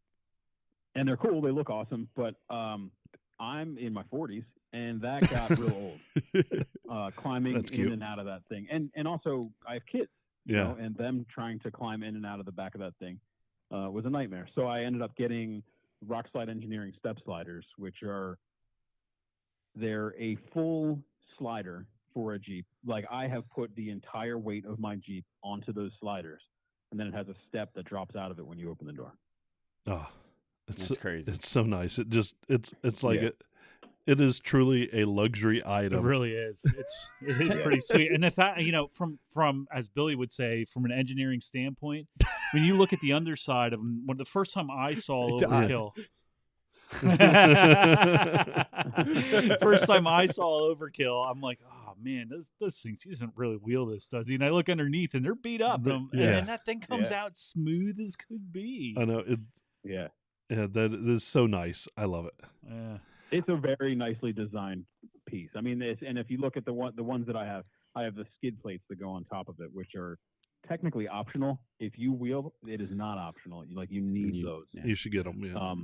they're cool. They look awesome. But I'm in my 40s, and that got real old. Climbing That's in cute. and out of that thing. And also, I have kids, Yeah. and them trying to climb in and out of the back of that thing was a nightmare. So I ended up getting Rock Slide Engineering step sliders, which they're a full slider for a Jeep. Like, I have put the entire weight of my Jeep onto those sliders, and then it has a step that drops out of it when you open the door. Oh, That's crazy. It's so nice. It's like Yeah. it is truly a luxury It item. really is. It is pretty sweet. And the fact, from as Billy would say, from an engineering standpoint, when you look at the underside of them, the first time I saw Overkill. First time I saw Overkill, I'm like, oh man, those things, he doesn't really wheel this, does he? And I look underneath, and they're beat up, and that thing comes out smooth as could be. I know it. Yeah. Yeah, that is so nice. I love it. Yeah. It's a very nicely designed piece. I mean, and if you look at the ones that I have the skid plates that go on top of it, which are technically optional. If you wheel, it is not optional. You need those. You should get them. Yeah.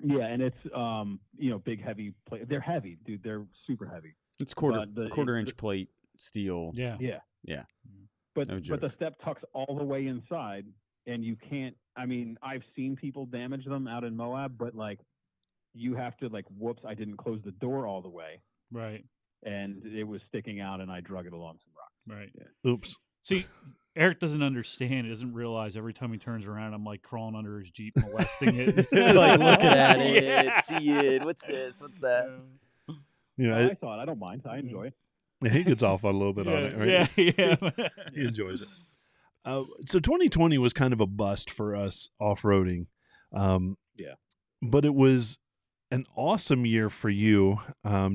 Yeah, and it's big heavy plate. They're heavy, dude. They're super heavy. It's quarter-inch plate steel. Yeah. Yeah. But No but joke. the step tucks all the way inside, and you can't. I mean, I've seen people damage them out in Moab, but you have to whoops, I didn't close the door all the way, Right. and it was sticking out, and I drug it along some rock. Right. Yeah. Oops. See, Eric doesn't understand. He doesn't realize every time he turns around, I'm crawling under his Jeep, molesting it. Looking at it, Yeah. see it. What's this? What's that? I saw it. I don't mind. I enjoy it. he gets off on a little bit on it, right? Yeah. He enjoys it. So 2020 was kind of a bust for us off-roading. Yeah. But it was an awesome year for you,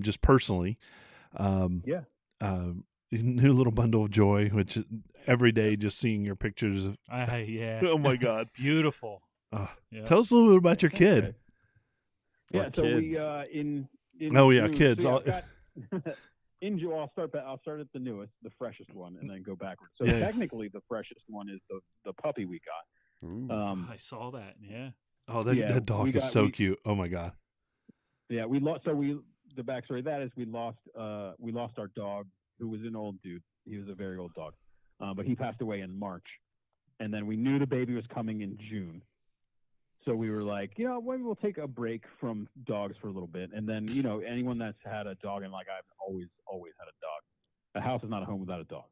just personally. Yeah. New little bundle of joy, which every day just seeing your pictures of. Yeah. Oh my God! Beautiful. Yeah. Tell us a little bit about your kid. Okay. Yeah. Or So we kids. in Oh, yeah, June- kids. so I'll- I've got- in June, I'll start at the newest, the freshest one, and then go backwards. So Yeah. technically, the freshest one is the puppy we got. Ooh. I saw that. Yeah. Oh, that dog is so cute. Oh my God! Yeah, we lost. So the backstory of that is we lost our dog, who was an old dude. He was a very old dog, but he passed away in March, and then we knew the baby was coming in June. So we were like, maybe we'll take a break from dogs for a little bit, and then anyone that's had a dog, and I've always had a dog. A house is not a home without a dog.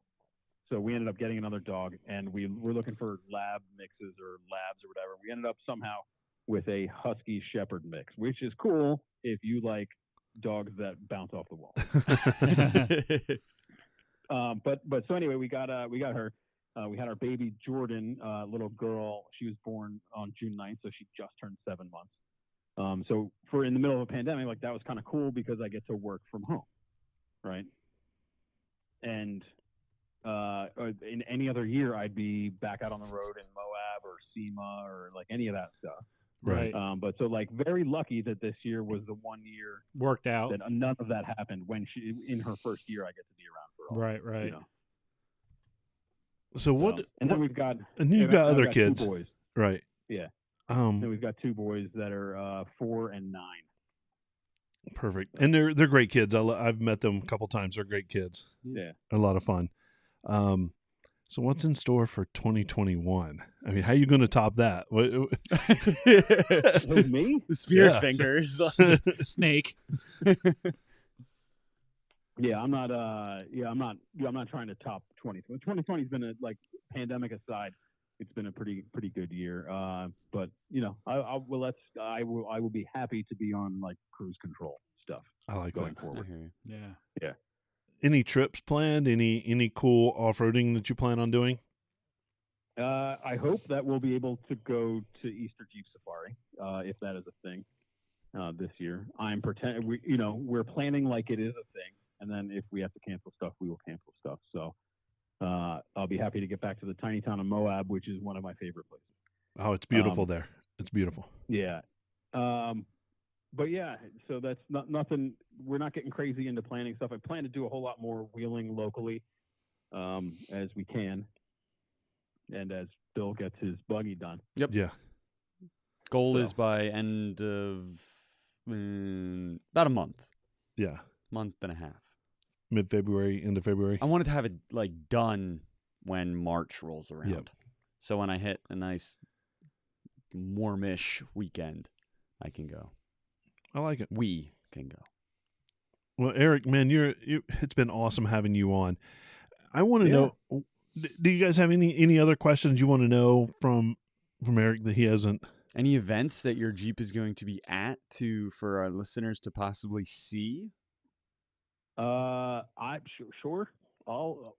So we ended up getting another dog, and we were looking for lab mixes or labs or whatever. We ended up somehow with a Husky Shepherd mix, which is cool if you like dogs that bounce off the wall. But so anyway, we got her. We had our baby Jordan, little girl. She was born on June 9th, so she just turned 7 months. So for in the middle of a pandemic, that was kind of cool because I get to work from home, right? And in any other year, I'd be back out on the road in Moab or SEMA or any of that stuff. Right. But so very lucky that this year was the 1 year Worked out. that none of that happened when she in her first year I get to be around for all. Right. So what? And then we've got And you've got other kids, 2 boys. right? Yeah. Then we've got 2 boys that are 4 and 9. Perfect. And they're great kids. I've met them a couple times. They're great kids. Yeah. A lot of fun. So what's in store for 2021? I mean, how are you going to top that? Who, me? Spears Yeah. fingers. Snake. Yeah, I'm not. I'm not trying to top 2020. 2020's been a, like, pandemic aside, it's been a pretty good year. But I will be happy to be on like cruise control stuff I like going that. I forward. hear you. Yeah. Any trips planned? Any cool off-roading that you plan on doing? I hope that we'll be able to go to Easter Jeep Safari, if that is a thing, this year. We're planning like it is a thing, and then if we have to cancel stuff, we will cancel stuff. So I'll be happy to get back to the tiny town of Moab, which is one of my favorite places. Oh, it's beautiful there. It's beautiful. Yeah. But yeah, so that's nothing. We're not getting crazy into planning stuff. I plan to do a whole lot more wheeling locally, as we can, and as Bill gets his buggy done. Yeah. Goal So. is by end of about a month and a half. Mid-February, end of February. I wanted to have it like done when March rolls around. Yep. So when I hit a nice warmish weekend, I can go. I like it. We can go. Well, Eric, man, it's been awesome having you on. I want to know, do you guys have any other questions you want to know from Eric that he hasn't? Any events that your Jeep is going to be at for our listeners to possibly see? I'm sure. I'll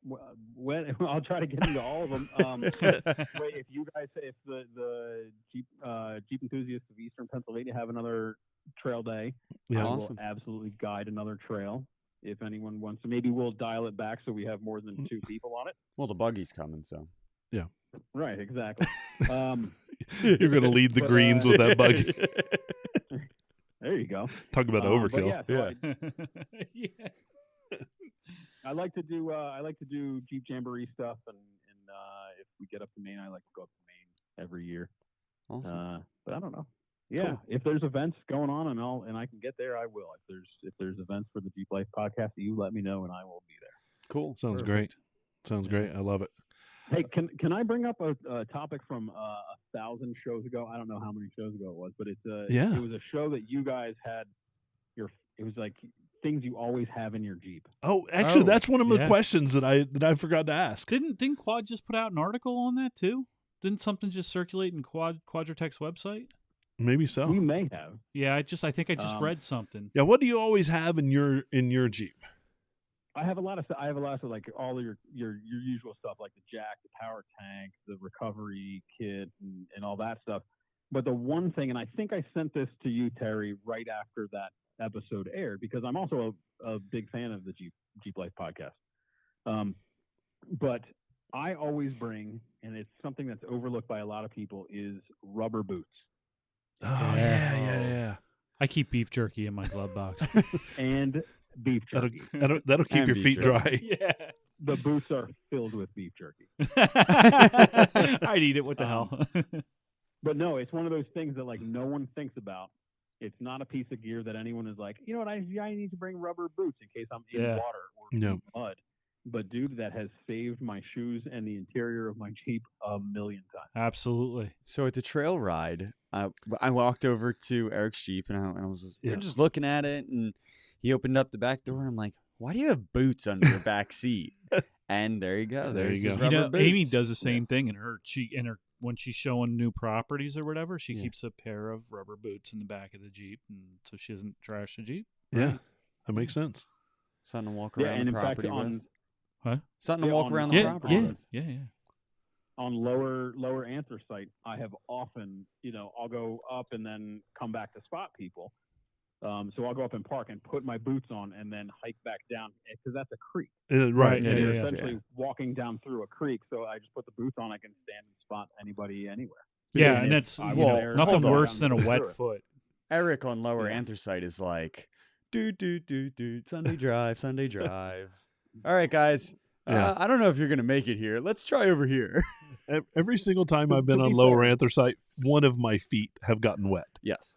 try to get into all of them. Wait, if the Jeep enthusiasts of Eastern Pennsylvania have another trail day, Yeah. I Awesome. will absolutely guide another trail. If anyone wants to, maybe we'll dial it back so we have more than 2 people on it. Well, the buggy's coming, so. Right, exactly. You're going to lead the But, greens with that buggy. There you go. Talk about But overkill. yeah, so Yeah. I like to do Jeep Jamboree stuff, and if we get up to Maine, I like to go up to Maine every year. Awesome. But I don't know. Yeah, Cool. if there's events going on and I can get there, I will. If there's events for the Jeep Life podcast, you let me know and I will be there. Cool. Sounds great. Sounds great. I love it. Hey, can I bring up a topic from 1,000 shows ago? I don't know how many shows ago it was, but it was a show that you guys had. It was like things you always have in your Jeep. Oh, actually, that's one of the yeah. questions that I forgot to ask. Didn't Quad just put out an article on that too? Didn't something just circulate in Quadratech's website? Maybe so. We may have. Yeah, I think I just read something. Yeah. What do you always have in your Jeep? I have a lot of like all of your usual stuff, like the jack, the power tank, the recovery kit, and all that stuff. But the one thing, and I think I sent this to you, Terry, right after that episode aired, because I'm also a big fan of the Jeep Life podcast. But I always bring, and it's something that's overlooked by a lot of people, is rubber boots. Oh yeah. I keep beef jerky in my glove box. And beef jerky. That'll keep And your beef feet jerky. dry. Yeah. The boots are filled with beef jerky. I'd eat it. What the hell? But no, it's one of those things that like no one thinks about. It's not a piece of gear that anyone is like, you know what, I need to bring rubber boots in case I'm in Yeah. water or No. mud. But dude, that has saved my shoes and the interior of my Jeep a million times. Absolutely. So at the trail ride, I walked over to Eric's Jeep and I was we Yeah. were just looking at it, and he opened up the back door and I'm like, why do you have boots under your back seat? And there you go. There There's you his go. rubber boots. Amy does the same thing in her when she's showing new properties or whatever, she Yeah. keeps a pair of rubber boots in the back of the Jeep, and so she doesn't trash the Jeep. Yeah. That makes sense. Something to walk Yeah, around and the in fact, property on- with. Huh? Something to Yeah, walk on- around the on- property on- with. Yeah. On lower anthracite, I have often, I'll go up and then come back to spot people. So I'll go up and park and put my boots on and then hike back down because that's a creek. Right. Yeah, And you're yeah. essentially walking down through a creek. So I just put the boots on. I can stand and spot anybody anywhere. Yeah, Because and that's I well, wear- nothing hold on. worse than a Through wet it. foot. Eric on lower Yeah. anthracite is like, dude, Sunday drive. All right, guys. Yeah. I don't know if you're gonna make it here. Let's try over here. Every single time To- I've been to on be lower fair- anthracite, one of my feet have gotten wet Yes.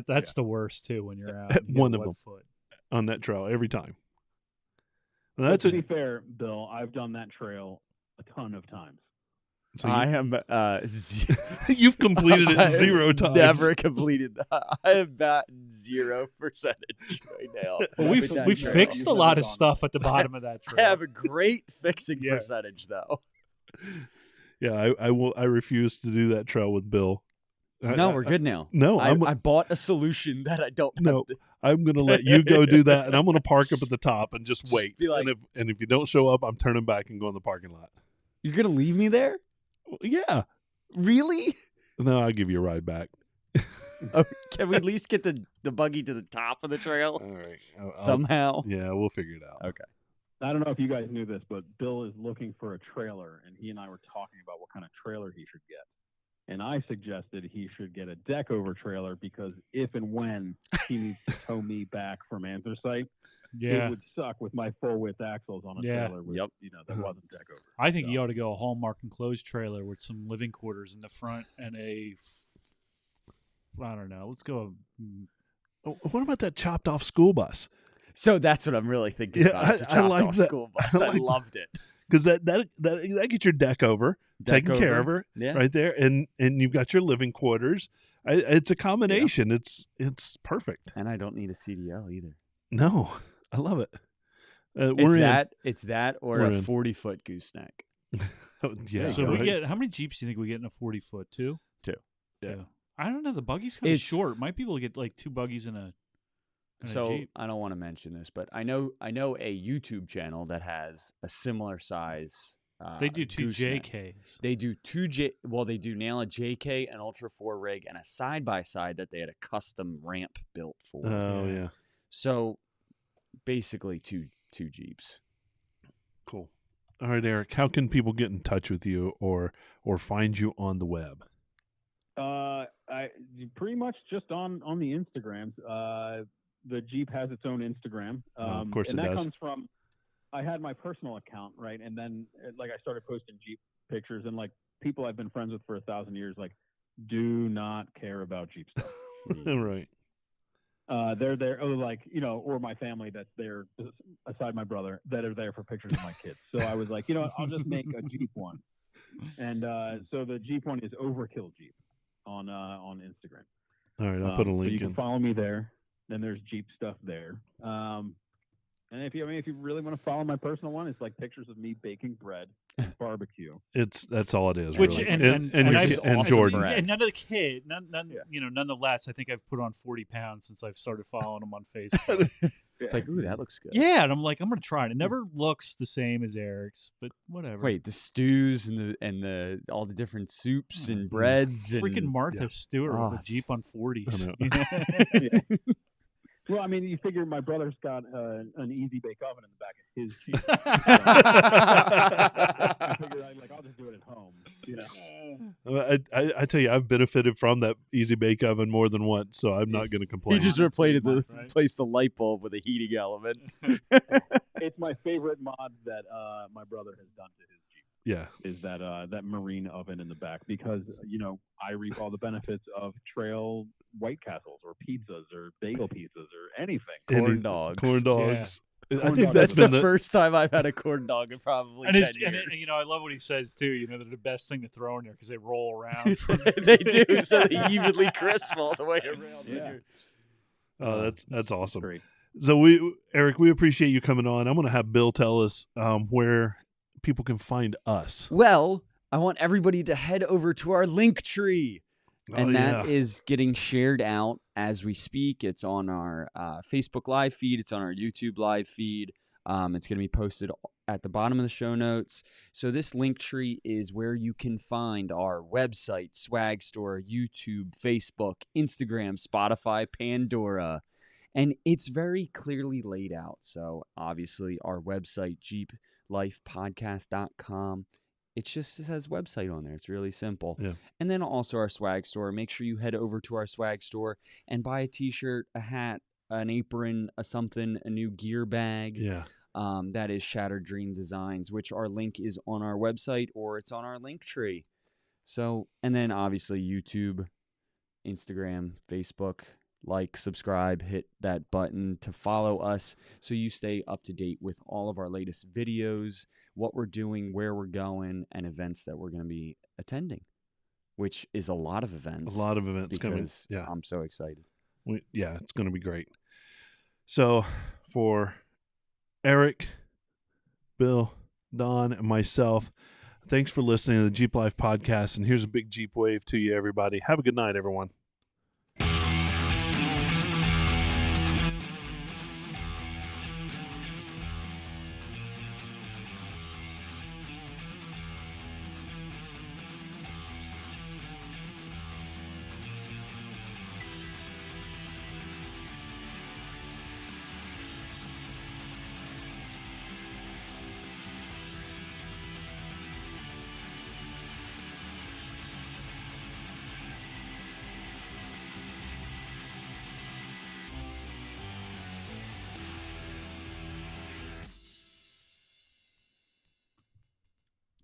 That's the worst too when you're out. At and you get one a of wet them. Foot. on that trail every time. And But that's to it. be fair, Bill, I've done that trail a ton of times. So I am. you've completed I it 0 times. Never completed that. I am batting 0% right now. Well, We with that we trail. fixed You've a never lot of gone stuff at the bottom of that I trail. have a great fixing Yeah. percentage, though. Yeah, I will. I refuse to do that trail with Bill. No, we're good now. No, I bought a solution that I don't No. have to. I'm gonna let you go do that, and I'm gonna park up at the top and just Just wait. be like- and if you don't show up, I'm turning back and going to the parking lot. You're going to leave me there? Yeah. Really? No, I'll give you a ride back. Oh, can we at least get the buggy to the top of the trail All right. somehow? Yeah, we'll figure it out. Okay. I don't know if you guys knew this, but Bill is looking for a trailer, and he and I were talking about what kind of trailer he should get. And I suggested he should get a deck over trailer because if and when he needs to tow me back from Anthracite, Yeah, it would suck with my full width axles on a Yeah. trailer with, Yep. that wasn't deck over. I think So, you ought to go a Hallmark enclosed trailer with some living quarters in the front and I don't know. Let's go. What about that chopped off school bus? So that's what I'm really thinking Yeah, about. Is the I like chopped-off that. school bus. I I like loved it. Because that gets your deck over, Deck taken care of over. her Yeah. right there, and you've got your living quarters. It's a combination. It's perfect. And I don't need a CDL either. No, I love it. It's We're in. It's that or We're a in. 40-foot gooseneck. Oh, yeah. So right. we get how many Jeeps do you think we get in a 40-foot? Two. Yeah. Two. I don't know. The buggy's kind of It's- short. Might be able to get like 2 buggies in a So Jeep. I don't want to mention this, but I know a YouTube channel that has a similar size. They do 2 gooseneck. JKs. They do they do nail a JK, an Ultra 4 rig, and a side by side that they had a custom ramp built for. Oh Yeah. yeah. So basically two Jeeps. Cool. All right, Eric. How can people get in touch with you or find you on the web? I pretty much just on the Instagrams. The Jeep has its own Instagram. Of course and it that does. comes from I had my personal account, right? And then like I started posting Jeep pictures, and like people I've been friends with for 1,000 years, like do not care about Jeep stuff. Right. They're there, or my family that's there, aside my brother, that are there for pictures of my kids. So I was like, I'll just make a Jeep one. And so the Jeep one is Overkill Jeep on Instagram. All right. I'll put a So link you can in. follow me there. Then there's Jeep stuff there. And if you really want to follow my personal one, it's like pictures of me baking bread, and barbecue. That's all it is. Which really. and your I've- ki- and awesome Jordan. bread. and none of the kid, Yeah. nonetheless, I think I've put on 40 pounds since I've started following him on Facebook. It's like, ooh, that looks good. Yeah, and I'm like, I'm gonna try it. It never looks the same as Eric's, but whatever. Wait, the stews and the all the different soups and breads and freaking Martha yeah. Stewart Oh, with a Jeep on 40s. I know. you know? Yeah. Well, I mean, you figure my brother's got an easy bake oven in the back of his Jeep. I figured I'll just do it at home. I tell you, I've benefited from that Easy Bake Oven more than once, so I'm not going to He complain. just replaced Right. replaced the light bulb with a heating element. It's my favorite mod that my brother has done to his Jeep. Yeah. Is that marine oven in the back, because I reap all the benefits of trail White Castles or pizzas or bagel pizzas or anything. Corn dogs. Corn dogs. I Corn think dogs. that's That's been the first time I've had a corn dog in probably And 10 it's years. and I love what he says too. They're the best thing to throw in there because they roll around. They do, so they evenly crisp all the way around. Yeah. Oh, that's awesome. Great. So Eric, we appreciate you coming on. I'm going to have Bill tell us where people can find us. Well, I want everybody to head over to our link tree. And Oh, that yeah. is getting shared out as we speak. It's on our Facebook live feed. It's on our YouTube live feed. It's going to be posted at the bottom of the show notes. So this link tree is where you can find our website, swag store, YouTube, Facebook, Instagram, Spotify, Pandora. And it's very clearly laid out. So obviously our website, jeeplifepodcast.com. It says website on there. It's really simple. Yeah. And then also our swag store. Make sure you head over to our swag store and buy a t-shirt, a hat, an apron, a new gear bag. Yeah. That is Shattered Dream Designs, which our link is on our website or it's on our link tree. So, and then obviously YouTube, Instagram, Facebook, like, subscribe, hit that button to follow us so you stay up to date with all of our latest videos, what we're doing, where we're going, and events that we're going to be attending, which is a lot of events. A lot of events coming. because Yeah. I'm so excited. It's going to be great. So for Eric, Bill, Don, and myself, thanks for listening to the Jeep Life podcast. And here's a big Jeep wave to you, everybody. Have a good night, everyone.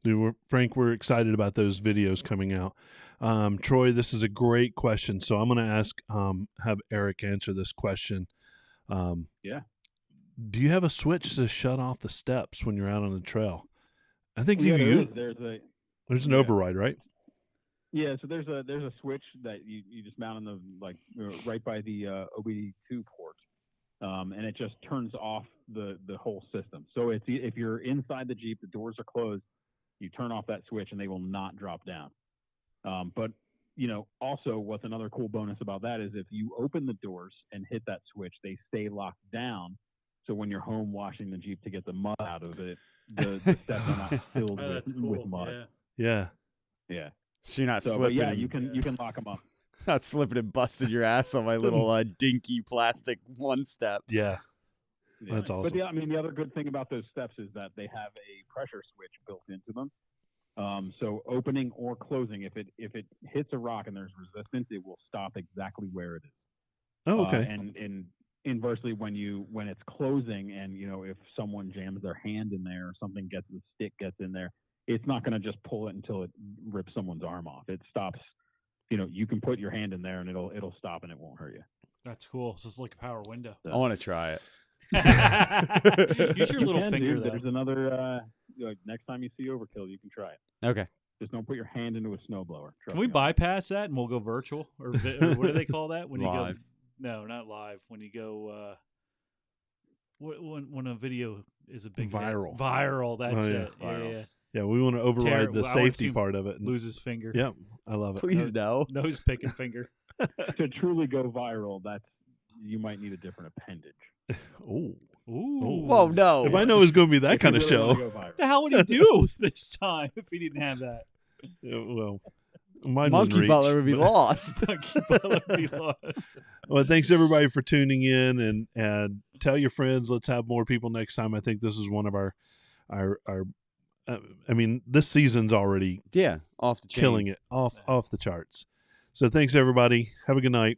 Dude, Frank, we're excited about those videos coming out. Troy, this is a great question. So I'm going to have Eric answer this question. Yeah. Do you have a switch to shut off the steps when you're out on the trail? I think Yeah, you there's there's an yeah. override, right? Yeah, so there's a switch that you just mount on the right by the OBD2 port, and it just turns off the whole system. So if you're inside the Jeep, the doors are closed, you turn off that switch and they will not drop down. But also what's another cool bonus about that is if you open the doors and hit that switch, they stay locked down. So when you're home washing the Jeep to get the mud out of it, the steps are not filled That's cool. with mud. Yeah. Yeah. So you're not So, but slipping. yeah, and, you can lock them up. not slipping and busting your ass on my little dinky plastic one step. Yeah. Yeah. That's awesome. But the other good thing about those steps is that they have a pressure switch built into them. So opening or closing, if it hits a rock and there's resistance, it will stop exactly where it is. Oh, okay. And inversely, when it's closing and if someone jams their hand in there or something the stick gets in there, it's not going to just pull it until it rips someone's arm off. It stops. You can put your hand in there and it'll stop and it won't hurt you. That's cool. So it's like a power window. I want to try it. Use your little finger, though. There's another. Next time you see Overkill, you can try it. Okay. Just don't put your hand into a snowblower. Can we bypass that and we'll go virtual or what do they call that when Live. you go? No, not live. When you go, when a video is a big hit. Viral. Viral. That's Oh, yeah. it. Viral. Yeah. Yeah, we want to override the I wanna safety see part of it. Lose his finger. Yep, I love it. Please no. Nose picking finger. To truly go viral, you might need a different appendage. Oh, Ooh. Whoa, no. if I know it's going to be that If you kind of really wanna show, go viral. What the hell would he do this time if he didn't have that? yeah, well, mine wouldn't Monkey reach, Butler would be but- lost. Monkey Butler would be lost. Well, thanks everybody for tuning in, and tell your friends. Let's have more people next time. I think this is one of our I mean, this season's already Yeah, off the chain. killing it off the charts. So thanks everybody. Have a good night.